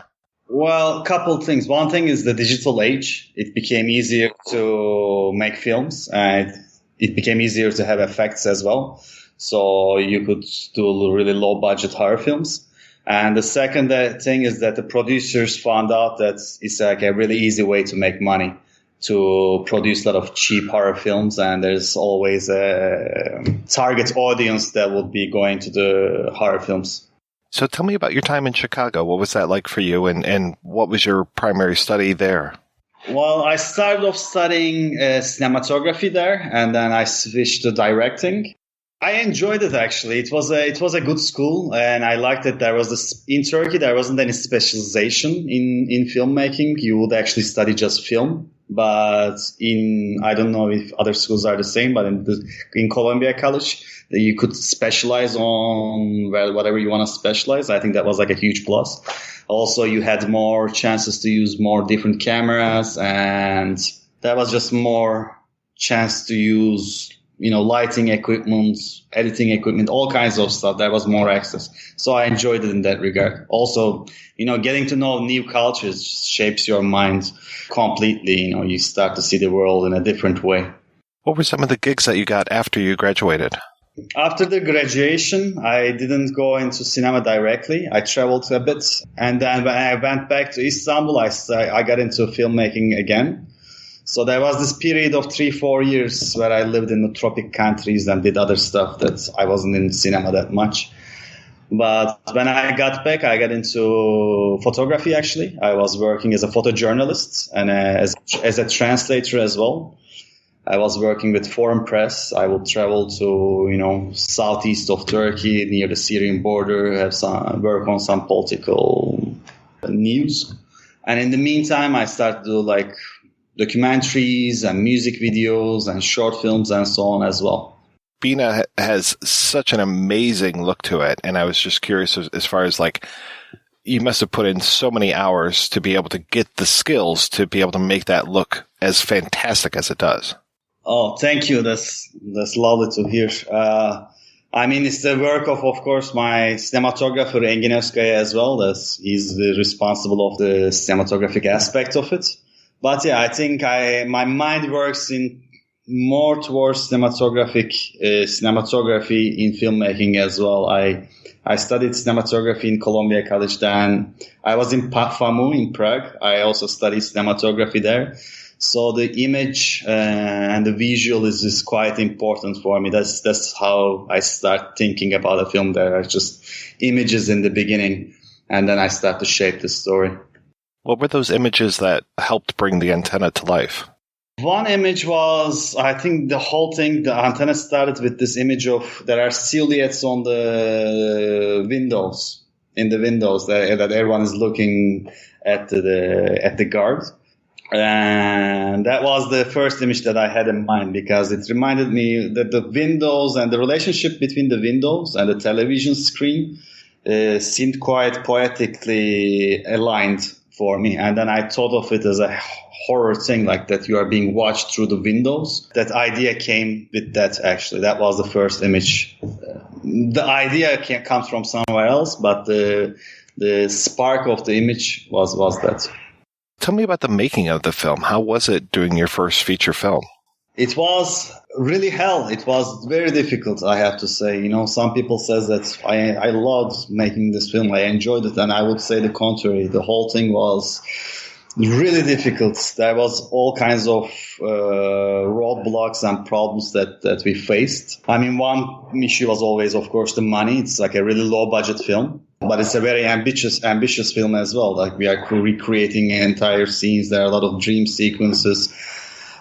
Well, a couple of things. One thing is the digital age. It became easier to make films, and it became easier to have effects as well. So you could do really low-budget horror films. And the second thing is that the producers found out that it's like a really easy way to make money, to produce a lot of cheap horror films, and there's always a target audience that would be going to the horror films. So tell me about your time in Chicago. What was that like for you, and what was your primary study there? Well, I started off studying cinematography there, and then I switched to directing. I enjoyed it, actually. It was a good school, and I liked that there was in Turkey, there wasn't any specialization in filmmaking. You would actually study just film. But I don't know if other schools are the same, but in Columbia College, you could specialize on whatever you want to specialize. I think that was like a huge plus. Also, you had more chances to use more different cameras, and there was just more chance to use, lighting equipment, editing equipment, all kinds of stuff. There was more access. So I enjoyed it in that regard. Also, getting to know new cultures shapes your mind completely. You start to see the world in a different way. What were some of the gigs that you got after you graduated? After the graduation, I didn't go into cinema directly. I traveled a bit. And then when I went back to Istanbul, I got into filmmaking again. So there was this period of 3-4 years where I lived in the tropic countries and did other stuff that I wasn't in cinema that much. But when I got back, I got into photography, actually. I was working as a photojournalist and as a translator as well. I was working with foreign press. I would travel to, southeast of Turkey, near the Syrian border, work on some political news. And in the meantime, I started to do documentaries and music videos and short films and so on as well. Bina has such an amazing look to it, and I was just curious as far as you must have put in so many hours to be able to get the skills to be able to make that look as fantastic as it does. Oh, thank you. That's lovely to hear. It's the work of course, my cinematographer Engin Özkaya as well. He's responsible of the cinematographic aspect of it. But yeah, I think my mind works in more towards cinematography in filmmaking as well. I studied cinematography in Columbia College. Then I was in FAMU in Prague. I also studied cinematography there. So the image and the visual is quite important for me. That's how I start thinking about a film. There are just images in the beginning, and then I start to shape the story. What were those images that helped bring the antenna to life? One image was, I think the whole thing, the antenna started with this image of there are silhouettes on the windows, that everyone is looking at the guard. And And that was the first image that I had in mind because it reminded me that the windows and the relationship between the windows and the television screen seemed quite poetically aligned for me. And then I thought of it as a horror thing, like that you are being watched through the windows. That idea came with that, actually. That was the first image. The idea comes from somewhere else, but the spark of the image was that. Tell me about the making of the film. How was it doing your first feature film? It was really hell. It was very difficult, I have to say. You know, some people says that I loved making this film. I enjoyed it, and I would say the contrary. The whole thing was really difficult. There was all kinds of roadblocks and problems that we faced. I mean, one issue was always, of course, the money. It's like a really low-budget film. But it's a very ambitious film as well. Like we are recreating entire scenes. There are a lot of dream sequences.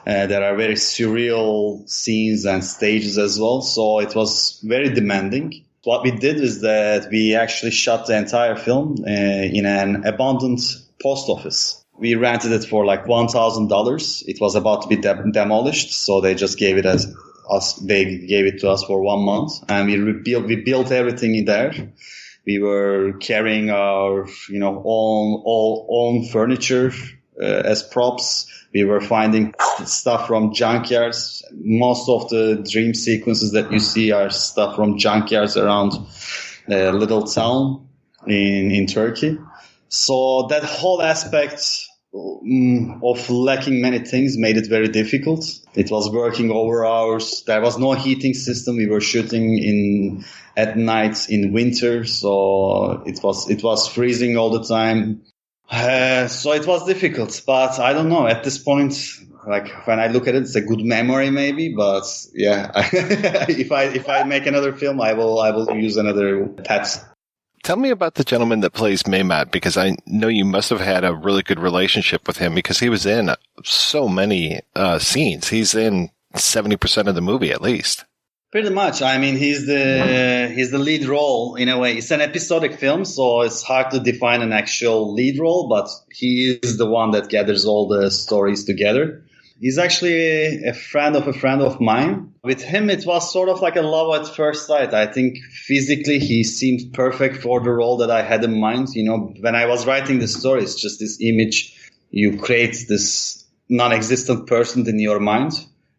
There are very surreal scenes and stages as well. So it was very demanding. What we did is that we actually shot the entire film in an abandoned post office. We rented it for like $1,000. It was about to be demolished, so they just gave it They gave it to us for 1 month, and we built everything in there. We were carrying our, own furniture as props. We were finding stuff from junkyards. Most of the dream sequences that you see are stuff from junkyards around a little town in Turkey. So that whole aspect of lacking many things made it very difficult. It was working over hours. There was no heating system. We were shooting at night in winter, so it was freezing all the time. So it was difficult, but I don't know. At this point, like when I look at it, it's a good memory, maybe. But yeah, if I make another film, I will use another pet. Tell me about the gentleman that plays Mehmet, because I know you must have had a really good relationship with him because he was in so many scenes. He's in 70% of the movie at least. Pretty much. I mean, he's the lead role in a way. It's an episodic film, so it's hard to define an actual lead role, but he is the one that gathers all the stories together. He's actually a friend of mine. With him, it was sort of like a love at first sight. I think physically he seemed perfect for the role that I had in mind. You know, when I was writing the story, it's just this image. You create this non-existent person in your mind,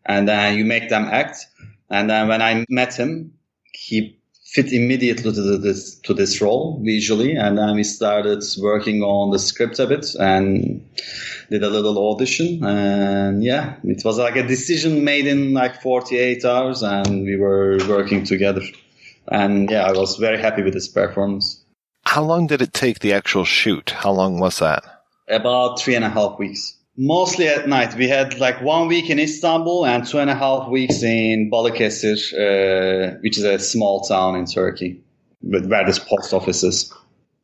and then you make them act. And then when I met him, he fit immediately to this role visually. And then we started working on the script a bit and did a little audition. And yeah, it was like a decision made in like 48 hours, and we were working together. And yeah, I was very happy with his performance. How long did it take, the actual shoot? How long was that? About 3.5 weeks. Mostly at night. We had like 1 week in Istanbul and 2.5 weeks in Balıkesir, which is a small town in Turkey, where this post office is.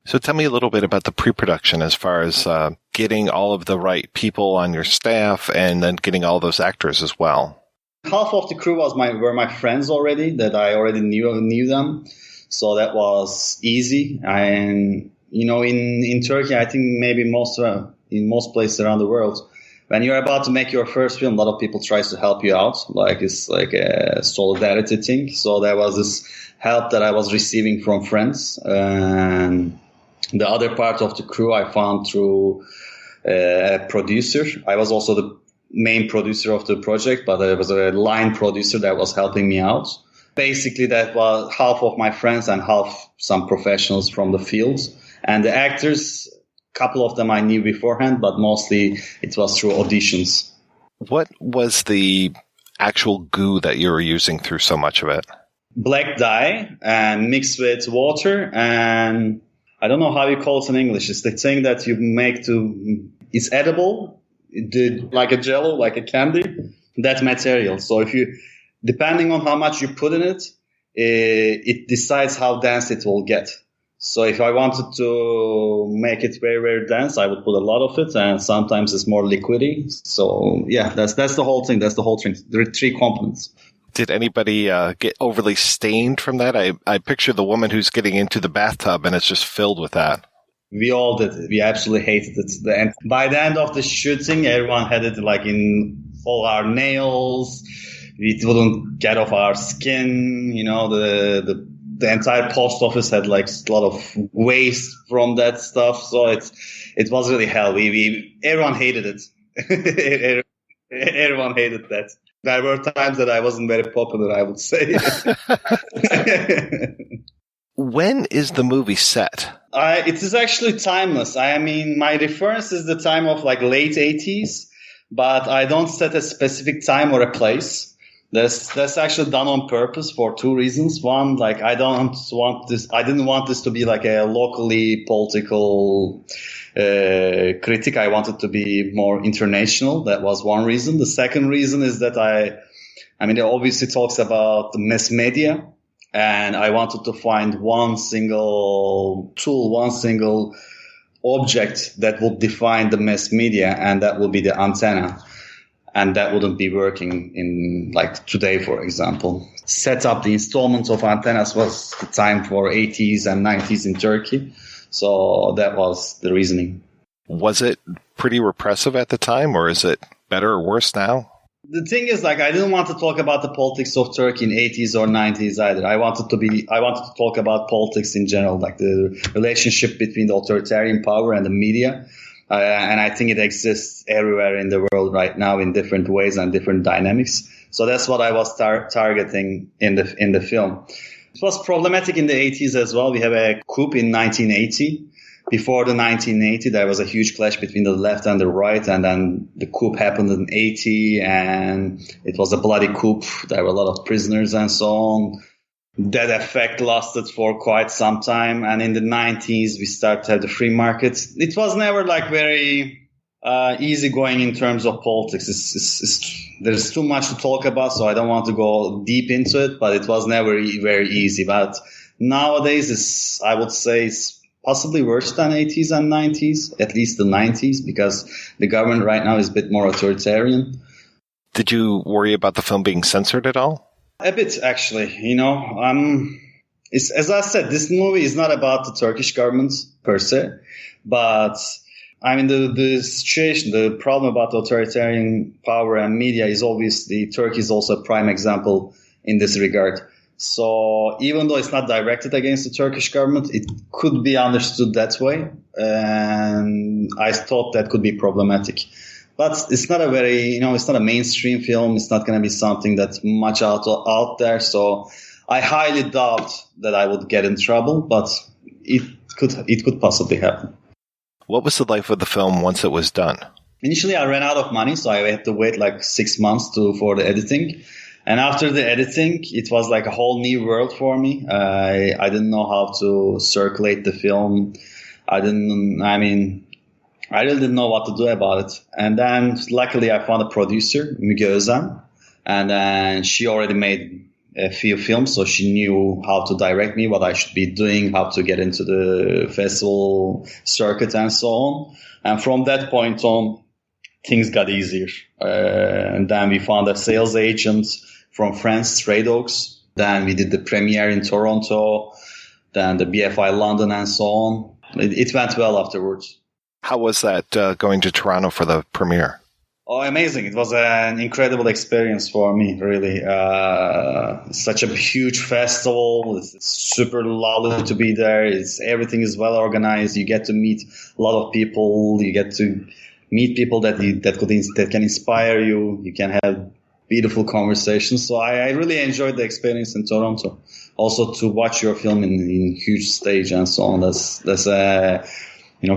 So tell me a little bit about the pre-production as far as getting all of the right people on your staff and then getting all those actors as well. Half of the crew were my friends already, that I already knew them. So that was easy. And, in Turkey, I think maybe in most places around the world, when you're about to make your first film, a lot of people try to help you out. Like it's like a solidarity thing. So there was this help that I was receiving from friends. And the other part of the crew I found through a producer. I was also the main producer of the project, but there was a line producer that was helping me out. Basically, that was half of my friends and half some professionals from the field. And the actors, couple of them I knew beforehand, but mostly it was through auditions. What was the actual goo that you were using through so much of it? Black dye and mixed with water, and I don't know how you call it in English. It's the thing that you make it's edible, like a jello, like a candy, that material. So depending on how much you put in it, it decides how dense it will get. So if I wanted to make it very, very dense, I would put a lot of it, and sometimes it's more liquidy. So yeah, that's the whole thing. That's the whole thing. There are 3 components. Did anybody get overly stained from that? I picture the woman who's getting into the bathtub and it's just filled with that. We all did it. We absolutely hated it. And by the end of the shooting, everyone had it like in all our nails. We wouldn't get off our skin. You know, the entire post office had like a lot of waste from that stuff. So it was really hell. Everyone hated it. Everyone hated that. There were times that I wasn't very popular, I would say. When is the movie set? It is actually timeless. I mean, my reference is the time of like late 80s, but I don't set a specific time or a place. That's actually done on purpose for two reasons. One, like I didn't want this to be like a locally political critic. I wanted to be more international. That was one reason. The second reason is that I mean, it obviously talks about the mass media, and I wanted to find one single tool, one single object that would define the mass media, and that will be the antenna. And that wouldn't be working in like today, for example. Set up the installment of antennas was the time for 80s and 90s in Turkey. So that was the reasoning. Was it pretty repressive at the time, or is it better or worse now? The thing is, like, I didn't want to talk about the politics of Turkey in 80s or 90s either. I wanted to talk about politics in general, like the relationship between the authoritarian power and the media. And I think it exists everywhere in the world right now in different ways and different dynamics. So that's what I was targeting in the film. It was problematic in the 80s as well. We have a coup in 1980. Before the 1980, there was a huge clash between the left and the right, and then the coup happened in 80, and it was a bloody coup. There were a lot of prisoners and so on. That effect lasted for quite some time, and in the 90s we started to have the free market. It was never like very easy going in terms of politics. There's too much to talk about, so I don't want to go deep into it, but it was never very easy. But nowadays, I would say it's possibly worse than 80s and 90s, at least the 90s, because the government right now is a bit more authoritarian. Did you worry about the film being censored at all? A bit, actually. You know, as I said, this movie is not about the Turkish government per se, but I mean, the situation, the problem about authoritarian power and media is obviously Turkey is also a prime example in this regard. So even though it's not directed against the Turkish government, it could be understood that way. And I thought that could be problematic. But it's not it's not a mainstream film. It's not going to be something that's much out there. So I highly doubt that I would get in trouble, but it could possibly happen. What was the life of the film once it was done? Initially, I ran out of money, so I had to wait like 6 months for the editing. And after the editing, it was like a whole new world for me. I didn't know how to circulate the film. I really didn't know what to do about it. And then luckily I found a producer, Müge Özen, and then she already made a few films, so she knew how to direct me, what I should be doing, how to get into the festival circuit and so on. And from that point on, things got easier. And then we found a sales agent from France, Stray Dogs. Then we did the premiere in Toronto, then the BFI London and so on. It went well afterwards. How was that going to Toronto for the premiere? Oh, amazing. It was an incredible experience for me, really. Such a huge festival. It's super lovely to be there. Everything is well organized. You get to meet a lot of people. You get to meet people that can inspire you. You can have beautiful conversations. So I really enjoyed the experience in Toronto. Also to watch your film in huge stage and so on. That's a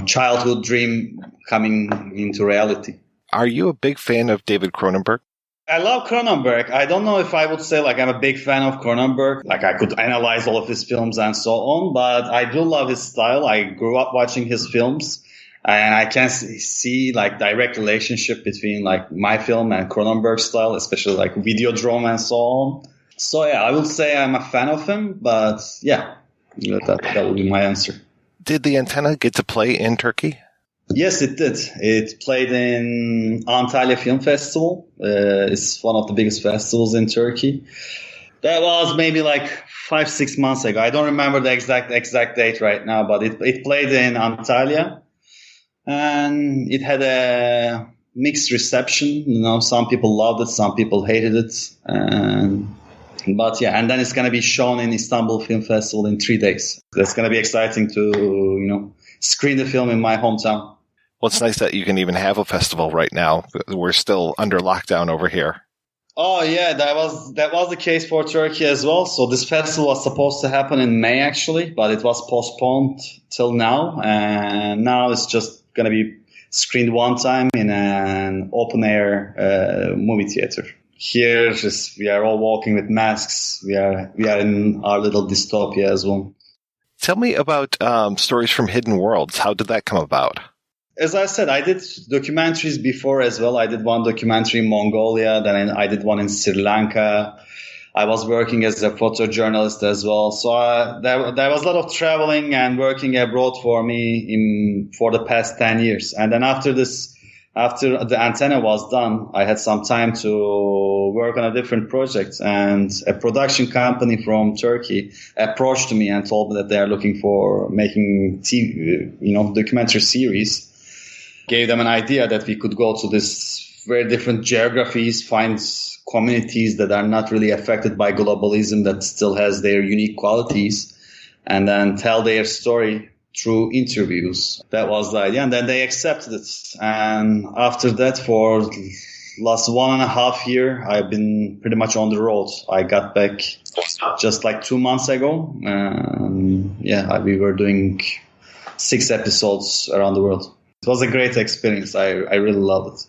childhood dream coming into reality. Are you a big fan of David Cronenberg? I love Cronenberg. I don't know if I would say like I'm a big fan of Cronenberg. Like I could analyze all of his films and so on, but I do love his style. I grew up watching his films, and I can see like direct relationship between like my film and Cronenberg's style, especially like Videodrome and so on. So yeah, I would say I'm a fan of him, but yeah, that would be my answer. Did the Antenna get to play in Turkey? Yes, it did. It played in Antalya Film Festival. It's one of the biggest festivals in Turkey. That was maybe like 5-6 months ago. I don't remember the exact date right now, but it played in Antalya, and it had a mixed reception. You know, some people loved it, some people hated it, but yeah, and then it's going to be shown in Istanbul Film Festival in 3 days. That's going to be exciting to screen the film in my hometown. Well, it's nice that you can even have a festival right now. We're still under lockdown over here. Oh yeah, that was the case for Turkey as well. So this festival was supposed to happen in May actually, but it was postponed till now, and now it's just going to be screened one time in an open air movie theater. Here, we are all walking with masks. We are in our little dystopia as well. Tell me about Stories from Hidden Worlds. How did that come about? As I said, I did documentaries before as well. I did one documentary in Mongolia, then I did one in Sri Lanka. I was working as a photojournalist as well. So there was a lot of traveling and working abroad for me for the past 10 years. And then after the antenna was done, I had some time to work on a different project, and a production company from Turkey approached me and told me that they are looking for making documentary series. Gave them an idea that we could go to this very different geographies, find communities that are not really affected by globalism, that still has their unique qualities, and then tell their story through interviews. That was the idea, and then they accepted it. And after that, for last 1.5 years, I've been pretty much on the road. I got back just like 2 months ago. We were doing 6 episodes around the world. It was a great experience. I really loved it.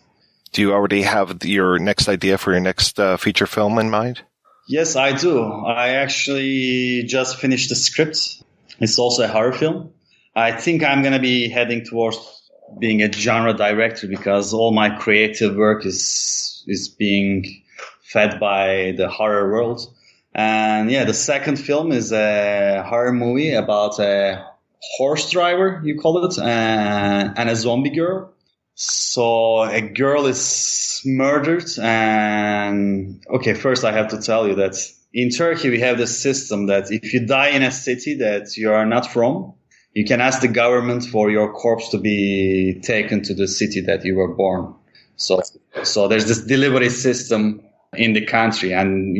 Do you already have your next idea for your next feature film in mind? Yes, I do. I actually just finished the script. It's also a horror film. I think I'm going to be heading towards being a genre director, because all my creative work is being fed by the horror world. And yeah, the second film is a horror movie about a horse driver, you call it, and a zombie girl. So a girl is murdered, and okay, first I have to tell you that in Turkey we have this system that if you die in a city that you are not from, you can ask the government for your corpse to be taken to the city that you were born. So there's this delivery system in the country, and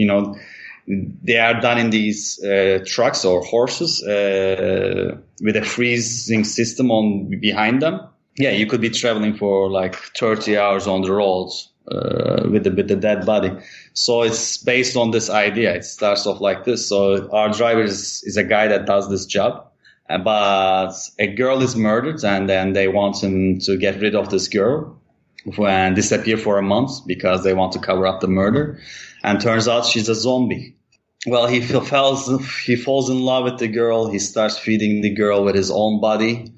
they are done in these trucks or horses with a freezing system behind them. Yeah, you could be traveling for like 30 hours on the roads with the dead body. So it's based on this idea. It starts off like this. So our driver is a guy that does this job, but a girl is murdered, and then they want him to get rid of this girl and disappear for a month because they want to cover up the murder. And turns out she's a zombie. Well, he falls in love with the girl. He starts feeding the girl with his own body.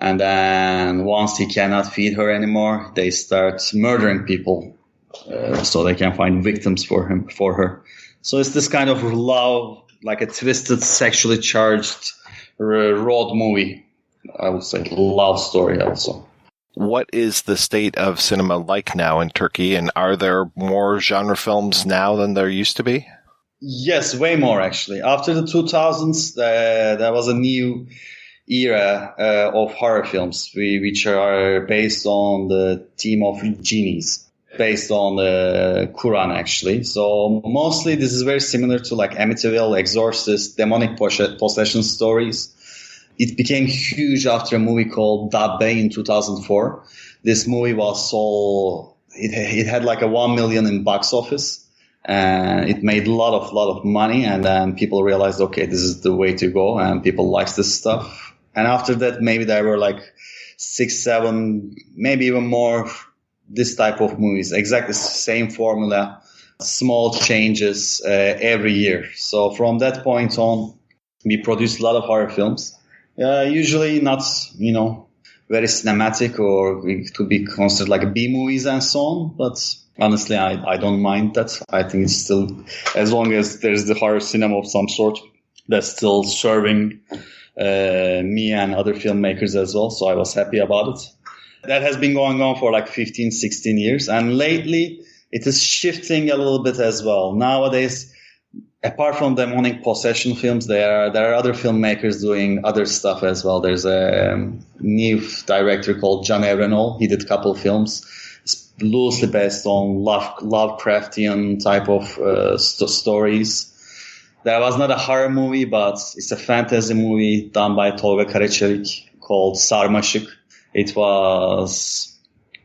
And then once he cannot feed her anymore, they start murdering people so they can find victims for her. So it's this kind of love, like a twisted, sexually charged road movie. I would say love story also. What is the state of cinema like now in Turkey, and are there more genre films now than there used to be? Yes, way more actually. After the 2000s, there was a new era of horror films, which are based on the theme of genies, based on the Quran actually. So mostly this is very similar to like Amityville, Exorcist, demonic possession stories. It became huge after a movie called Dabbe in 2004. This movie was it had like a 1 million in box office, and it made a lot of money. And then people realized, okay, this is the way to go, and people like this stuff. And after that, maybe there were like 6, 7, maybe even more this type of movies. Exactly the same formula, small changes every year. So from that point on, we produced a lot of horror films. Usually not, very cinematic, or it could be considered like B movies and so on. But honestly, I don't mind that. I think it's still, as long as there's the horror cinema of some sort, that's still serving me and other filmmakers as well. So I was happy about it. That has been going on for like 15, 16 years. And lately, it is shifting a little bit as well. Nowadays, apart from demonic possession films, there are other filmmakers doing other stuff as well. There's a new director called John Evrenol. He did a couple films. It's loosely based on Lovecraftian type of stories. There was not a horror movie, but it's a fantasy movie done by Tolga Karaçelik called Sarmaşık. It was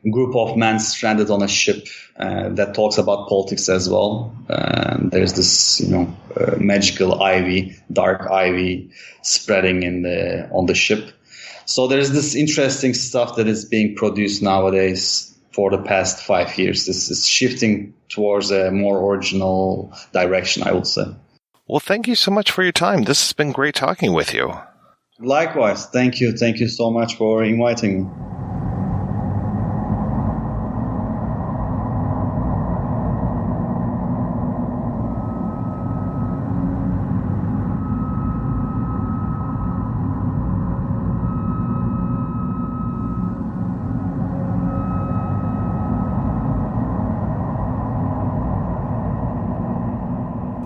a group of men stranded on a ship that talks about politics as well. And there's this, magical ivy, dark ivy spreading on the ship. So there's this interesting stuff that is being produced nowadays for the past 5 years. This is shifting towards a more original direction, I would say. Well, thank you so much for your time. This has been great talking with you. Likewise. Thank you. Thank you so much for inviting me.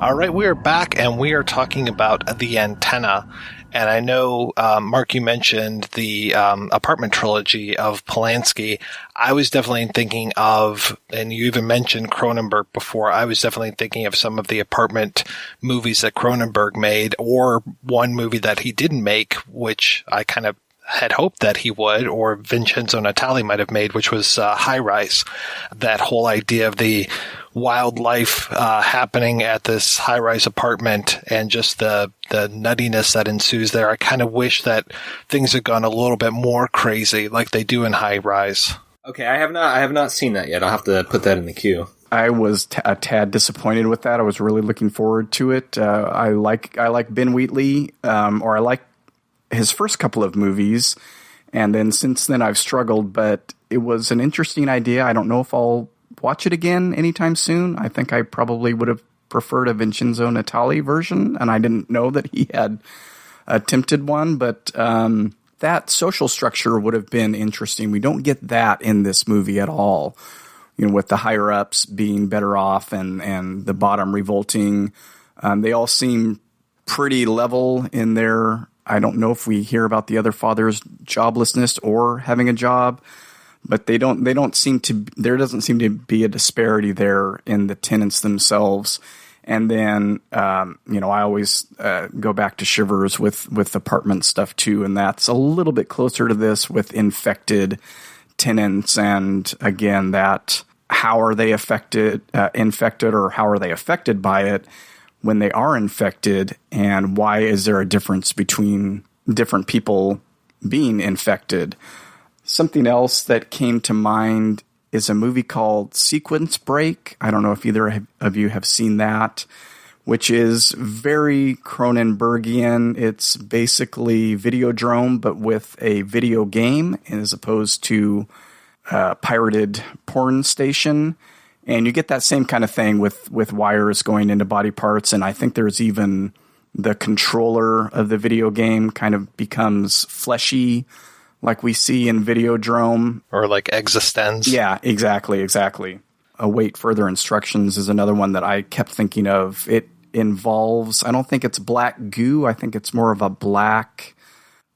All right, we are back, and we are talking about The Antenna. And I know, Mark, you mentioned the apartment trilogy of Polanski. I was definitely thinking of, and you even mentioned Cronenberg before, I was definitely thinking of some of the apartment movies that Cronenberg made, or one movie that he didn't make, which I kind of had hoped that he would, or Vincenzo Natali might have made, which was High Rise. That whole idea of the wildlife happening at this high-rise apartment and just the nuttiness that ensues there. I kind of wish that things had gone a little bit more crazy like they do in High Rise. Okay, I have not seen that yet. I'll have to put that in the queue. I was a tad disappointed with that. I was really looking forward to it. I like Ben Wheatley, or I like his first couple of movies, and then since then I've struggled, but it was an interesting idea. I don't know if I'll watch it again anytime soon. I think I probably would have preferred a Vincenzo Natali version, and I didn't know that he had attempted one, but that social structure would have been interesting. We don't get that in this movie at all, with the higher-ups being better off and the bottom revolting. They all seem pretty level in their... I don't know if we hear about the other father's joblessness or having a job, but there doesn't seem to be a disparity there in the tenants themselves. And then, I always go back to Shivers with apartment stuff too, and that's a little bit closer to this with infected tenants. And again, that how are they infected, or how are they affected by it when they are infected, and why is there a difference between different people being infected? Something else that came to mind is a movie called Sequence Break. I don't know if either of you have seen that, which is very Cronenbergian. It's basically Videodrome, but with a video game as opposed to a pirated porn station. And you get that same kind of thing with wires going into body parts. And I think there's even the controller of the video game kind of becomes fleshy, like we see in Videodrome. Or like Existenz. Yeah, exactly. Await Further Instructions is another one that I kept thinking of. It involves, I don't think it's black goo. I think it's more of a black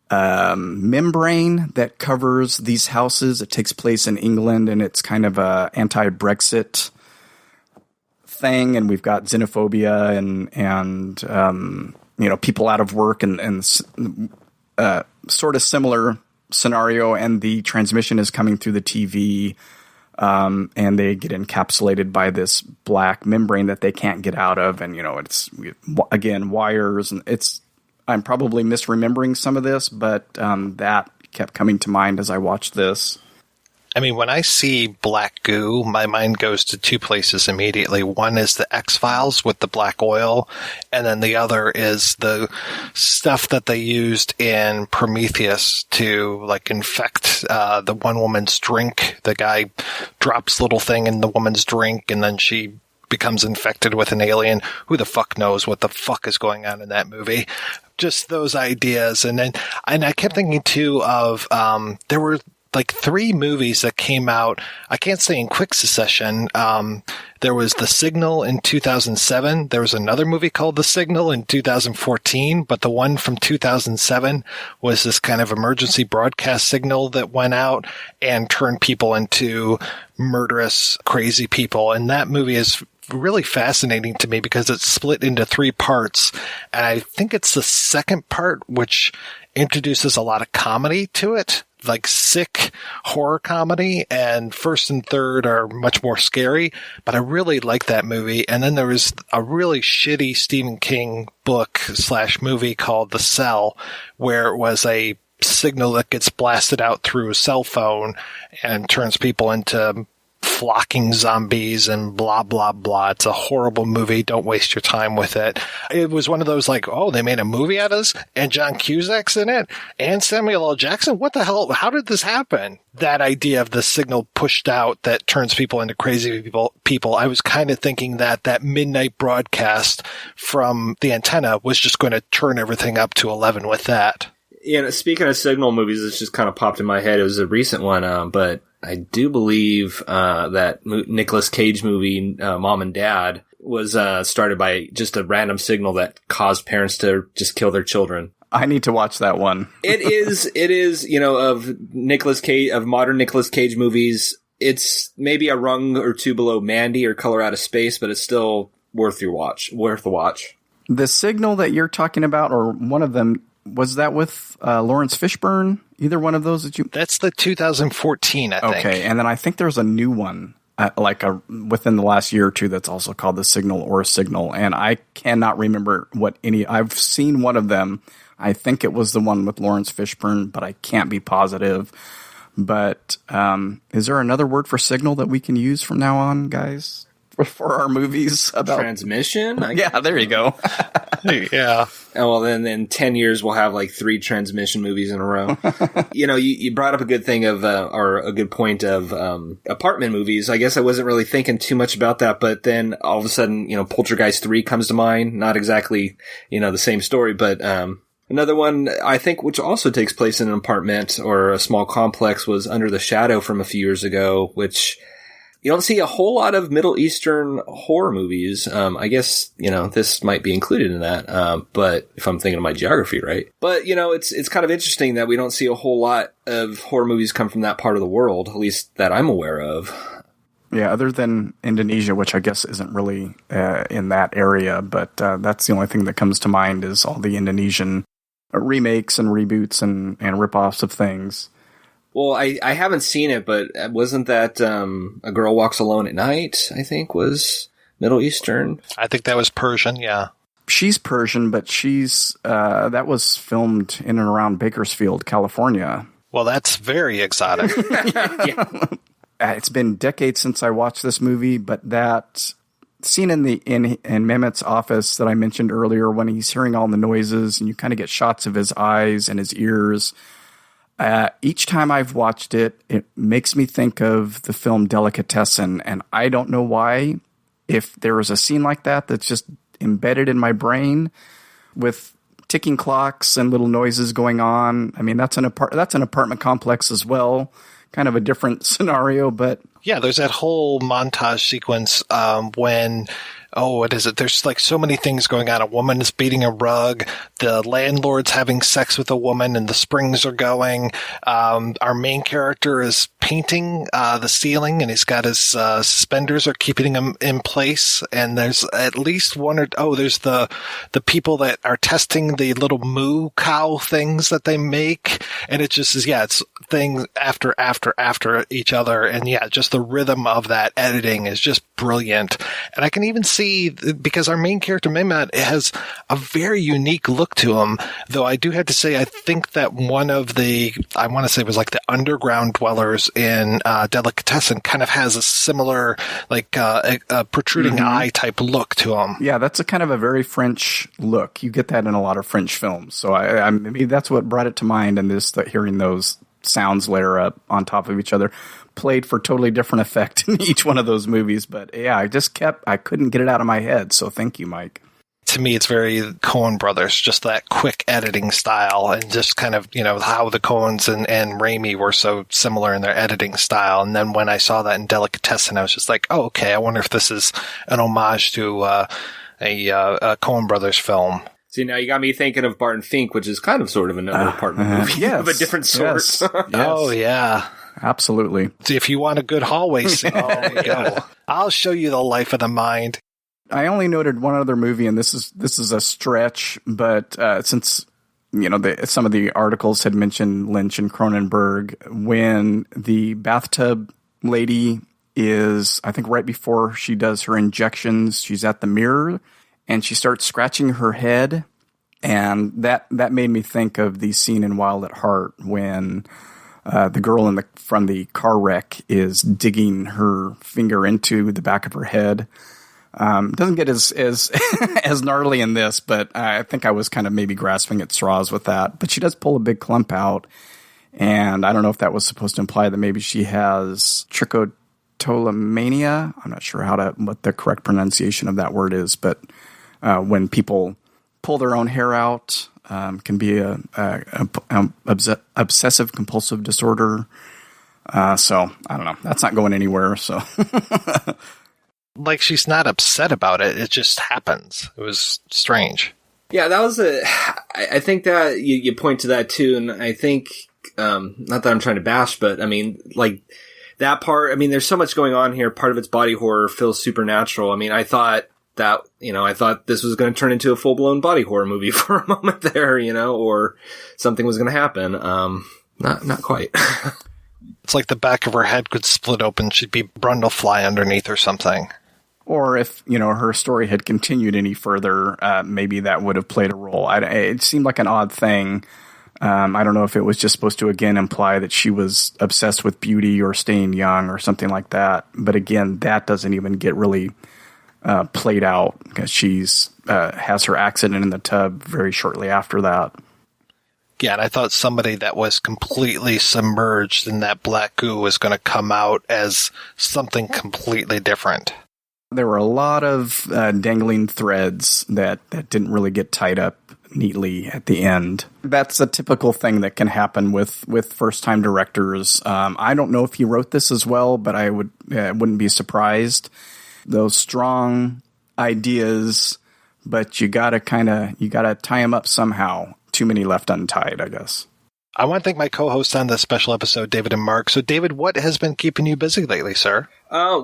membrane that covers these houses. It takes place in England, and it's kind of a anti-Brexit thing. And we've got xenophobia and people out of work and sort of similar scenario. And the transmission is coming through the TV, and they get encapsulated by this black membrane that they can't get out of. And it's again wires, and I'm probably misremembering some of this, but that kept coming to mind as I watched this. I mean, when I see black goo, my mind goes to two places immediately. One is the X-Files with the black oil, and then the other is the stuff that they used in Prometheus to infect the one woman's drink. The guy drops little thing in the woman's drink, and then she becomes infected with an alien. Who the fuck knows what the fuck is going on in that movie? Just those ideas. And I kept thinking too of, there were like 3 movies that came out, I can't say in quick succession. There was The Signal in 2007. There was another movie called The Signal in 2014, but the one from 2007 was this kind of emergency broadcast signal that went out and turned people into murderous, crazy people. And that movie is really fascinating to me because it's split into 3 parts. And I think it's the second part which introduces a lot of comedy to it, like sick horror comedy, and first and third are much more scary, but I really like that movie. And then there was a really shitty Stephen King book / movie called The Cell, where it was a signal that gets blasted out through a cell phone and turns people into flocking zombies and blah, blah, blah. It's a horrible movie. Don't waste your time with it. It was one of those like, oh, they made a movie out of this and John Cusack's in it and Samuel L. Jackson. What the hell? How did this happen? That idea of the signal pushed out that turns people into crazy people. I was kind of thinking that midnight broadcast from the antenna was just going to turn everything up to 11 with that. Speaking of signal movies, this just kind of popped in my head. It was a recent one, but I do believe that Nicolas Cage movie, Mom and Dad, was started by just a random signal that caused parents to just kill their children. I need to watch that one. It is, of Nicolas Cage, of modern Nicolas Cage movies, it's maybe a rung or 2 below Mandy or Color Out of Space, but it's still worth the watch. The signal that you're talking about, or one of them, was that with Lawrence Fishburne? Either one of those that you... That's the 2014, I think. Okay, and then I think there's a new one, within the last year or 2 that's also called The Signal or Signal, and I cannot remember I've seen one of them. I think it was the one with Lawrence Fishburne, but I can't be positive. But is there another word for signal that we can use from now on, guys? For our movies about transmission? Yeah, there you go. Yeah. Oh, well, then in 10 years, we'll have like 3 transmission movies in a row. You brought up a good thing or a good point of apartment movies. I guess I wasn't really thinking too much about that, but then all of a sudden, Poltergeist 3 comes to mind. Not exactly, the same story, but another one, I think, which also takes place in an apartment or a small complex was Under the Shadow from a few years ago, which... You don't see a whole lot of Middle Eastern horror movies. I guess, this might be included in that. But if I'm thinking of my geography, right? But, it's kind of interesting that we don't see a whole lot of horror movies come from that part of the world, at least that I'm aware of. Yeah, other than Indonesia, which I guess isn't really in that area. But that's the only thing that comes to mind is all the Indonesian remakes and reboots and ripoffs of things. Well, I haven't seen it, but wasn't that A Girl Walks Alone at Night, I think, was Middle Eastern? I think that was Persian, yeah. She's Persian, but that was filmed in and around Bakersfield, California. Well, that's very exotic. Yeah. It's been decades since I watched this movie, but that scene in Mehmet's office that I mentioned earlier when he's hearing all the noises and you kind of get shots of his eyes and his ears... each time I've watched it, it makes me think of the film Delicatessen, and I don't know why. If there was a scene like that that's just embedded in my brain with ticking clocks and little noises going on. I mean, that's an apartment complex as well, kind of a different scenario, but yeah, there's that whole montage sequence when. Oh, what is it? There's like so many things going on. A woman is beating a rug. The landlord's having sex with a woman and the springs are going. Our main character is painting the ceiling and he's got his suspenders are keeping him in place. And there's at least there's the people that are testing the little moo cow things that they make. And it just is, it's things after each other. And yeah, just the rhythm of that editing is just brilliant. And I can even see, because our main character, Mehmet, has a very unique look to him, though I do have to say, I think that one of I want to say it was like the underground dwellers in Delicatessen kind of has a similar, like a protruding eye type look to him. Yeah, that's a kind of a very French look. You get that in a lot of French films. So I mean, that's what brought it to mind, and hearing those sounds layer up on top of each other played for totally different effect in each one of those movies. But yeah, I couldn't get it out of my head. So thank you, Mike. to me, it's very Coen Brothers, just that quick editing style and just kind of, how the Coens and Raimi were so similar in their editing style. And then when I saw that in Delicatessen, I was just like, oh, okay, I wonder if this is an homage to a Coen Brothers film. See, now you got me thinking of Barton Fink, which is kind of sort of another apartment movie of a different sort. Yes. Oh, yeah. Absolutely. If you want a good hallway scene, go. I'll show you the life of the mind. I only noted one other movie, and this is a stretch, but since some of the articles had mentioned Lynch and Cronenberg, when the bathtub lady is, I think right before she does her injections, she's at the mirror and she starts scratching her head, and that made me think of the scene in Wild at Heart when the girl from the car wreck is digging her finger into the back of her head. Doesn't get as as gnarly in this, but I think I was kind of maybe grasping at straws with that. But she does pull a big clump out, and I don't know if that was supposed to imply that maybe she has trichotillomania. I'm not sure what the correct pronunciation of that word is, but when people pull their own hair out, can be a obsessive compulsive disorder. So I don't know. That's not going anywhere. So. Like, she's not upset about it. It just happens. It was strange. Yeah, that was I think that you point to that too. And I think, not that I'm trying to bash, but I mean, like that part, I mean, there's so much going on here. Part of it's body horror feels supernatural. I mean, I thought this was going to turn into a full blown body horror movie for a moment there, or something was going to happen. Not quite. It's like the back of her head could split open. She'd be Brundlefly underneath or something. Or if, her story had continued any further, maybe that would have played a role. It seemed like an odd thing. I don't know if it was just supposed to, again, imply that she was obsessed with beauty or staying young or something like that. But again, that doesn't even get really played out because she's has her accident in the tub very shortly after that. Yeah, and I thought somebody that was completely submerged in that black goo was going to come out as something completely different. There were a lot of dangling threads that didn't really get tied up neatly at the end. That's a typical thing that can happen with first-time directors. I don't know if he wrote this as well, but I wouldn't be surprised. Those strong ideas, but you gotta tie them up somehow. Too many left untied, I guess. I want to thank my co-hosts on this special episode, David and Mark. So, David, what has been keeping you busy lately, sir? I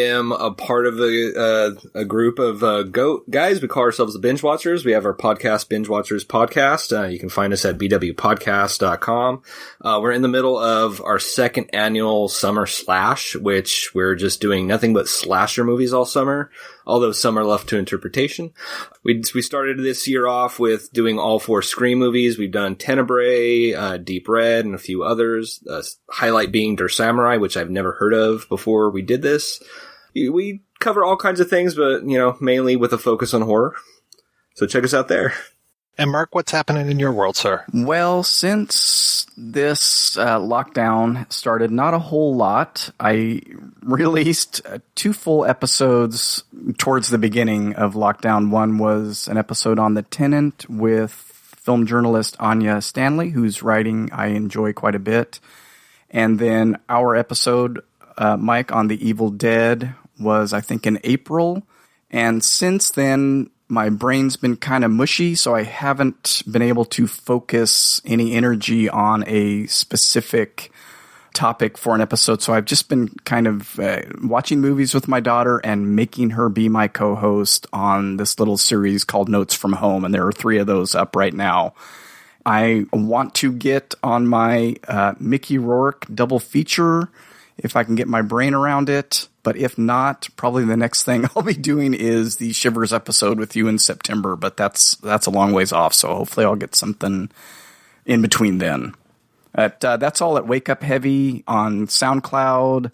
am a part of a group of guys. We call ourselves the Binge Watchers. We have our podcast, Binge Watchers Podcast. You can find us at bwpodcast.com. We're in the middle of our second annual Summer Slash, which we're just doing nothing but slasher movies all summer, although some are left to interpretation. We started this year off with doing all 4 Scream movies. We've done Tenebrae, Deep Red, and a few others. Highlight being Der Samurai, which I've never heard of before we did this. We cover all kinds of things, but, mainly with a focus on horror. So check us out there. And Mark, what's happening in your world, sir? Well, since this lockdown started, not a whole lot. I released 2 full episodes towards the beginning of lockdown. One was an episode on The Tenant with film journalist Anya Stanley, whose writing I enjoy quite a bit. And then our episode, Mike, on The Evil Dead was, I think, in April. And since then, my brain's been kind of mushy, so I haven't been able to focus any energy on a specific topic for an episode. So I've just been kind of watching movies with my daughter and making her be my co-host on this little series called Notes from Home. And there are 3 of those up right now. I want to get on my Mickey Rourke double feature if I can get my brain around it. But if not, probably the next thing I'll be doing is the Shivers episode with you in September. But that's a long ways off, so hopefully I'll get something in between then. That's all at Wake Up Heavy on SoundCloud,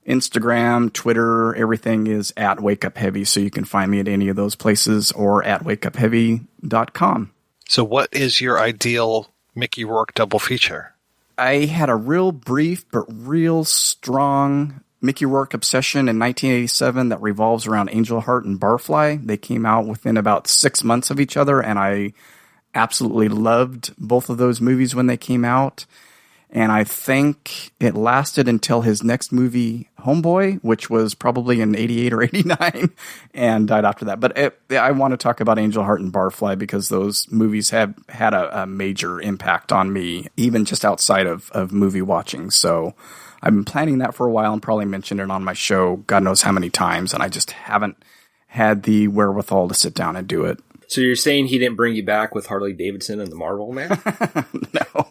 Instagram, Twitter. Everything is at Wake Up Heavy, so you can find me at any of those places or at wakeupheavy.com. So what is your ideal Mickey Rourke double feature? I had a real brief but real strong Mickey Rourke obsession in 1987 that revolves around Angel Heart and Barfly. They came out within about 6 months of each other, and I absolutely loved both of those movies when they came out. And I think it lasted until his next movie, Homeboy, which was probably in 88 or 89, and died after that. But I want to talk about Angel Heart and Barfly because those movies have had a major impact on me, even just outside of movie watching. So I've been planning that for a while and probably mentioned it on my show God knows how many times, and I just haven't had the wherewithal to sit down and do it. So you're saying he didn't bring you back with Harley Davidson and the Marvel Man? No.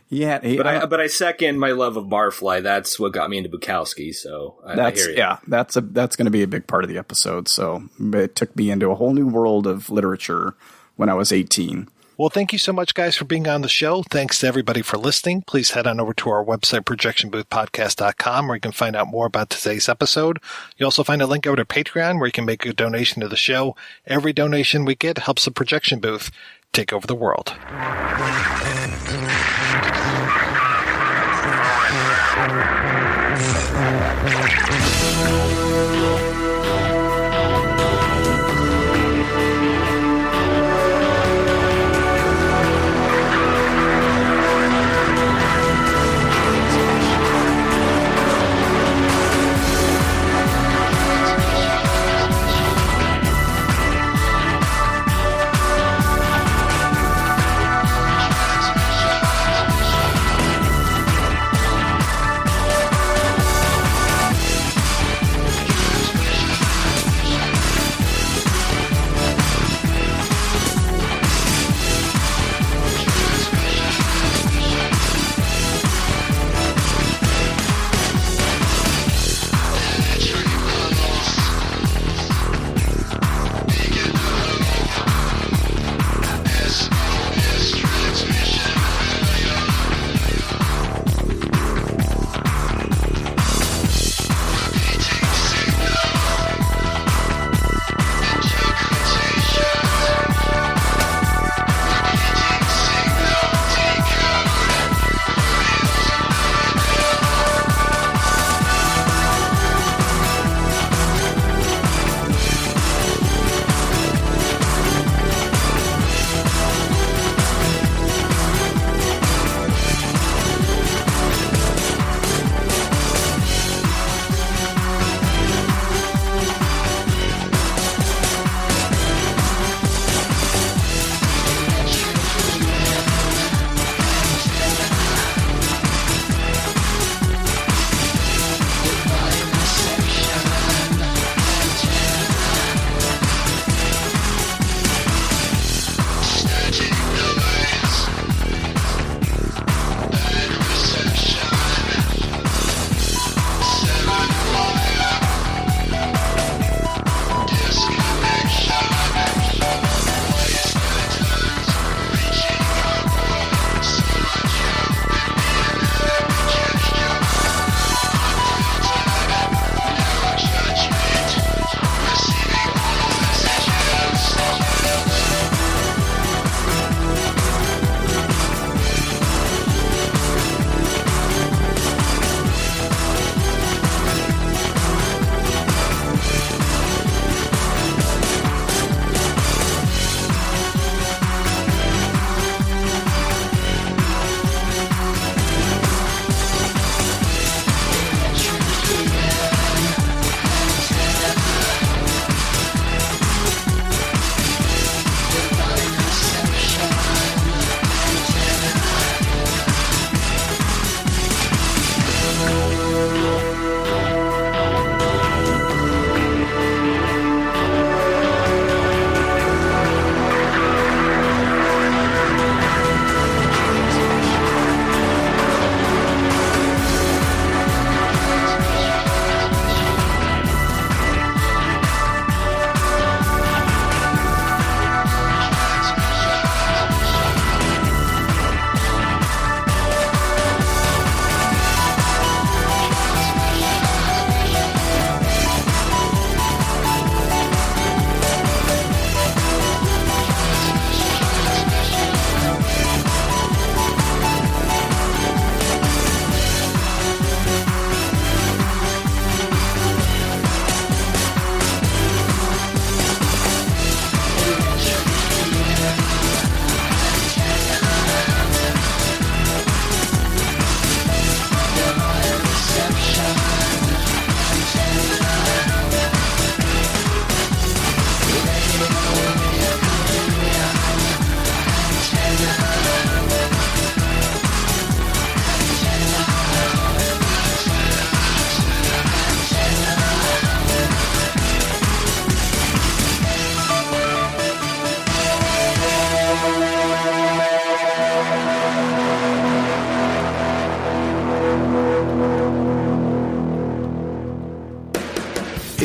Yeah. But I second my love of Barfly. That's what got me into Bukowski. So I hear you. Yeah, that's going to be a big part of the episode. So it took me into a whole new world of literature when I was 18. Well, thank you so much, guys, for being on the show. Thanks to everybody for listening. Please head on over to our website, projectionboothpodcast.com, where you can find out more about today's episode. You also find a link over to Patreon, where you can make a donation to the show. Every donation we get helps the Projection Booth take over the world.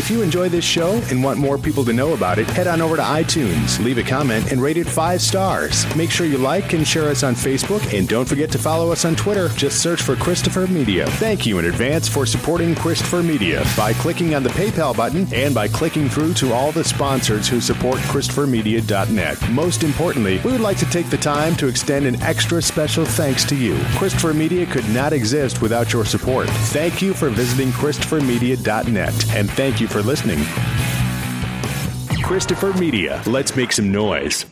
If you enjoy this show and want more people to know about it, head on over to iTunes, leave a comment, and rate it 5 stars. Make sure you like and share us on Facebook, and don't forget to follow us on Twitter. Just search for Christopher Media. Thank you in advance for supporting Christopher Media by clicking on the PayPal button and by clicking through to all the sponsors who support ChristopherMedia.net. Most importantly, we would like to take the time to extend an extra special thanks to you. Christopher Media could not exist without your support. Thank you for visiting ChristopherMedia.net, and thank you for listening. Christopher Media. Let's make some noise.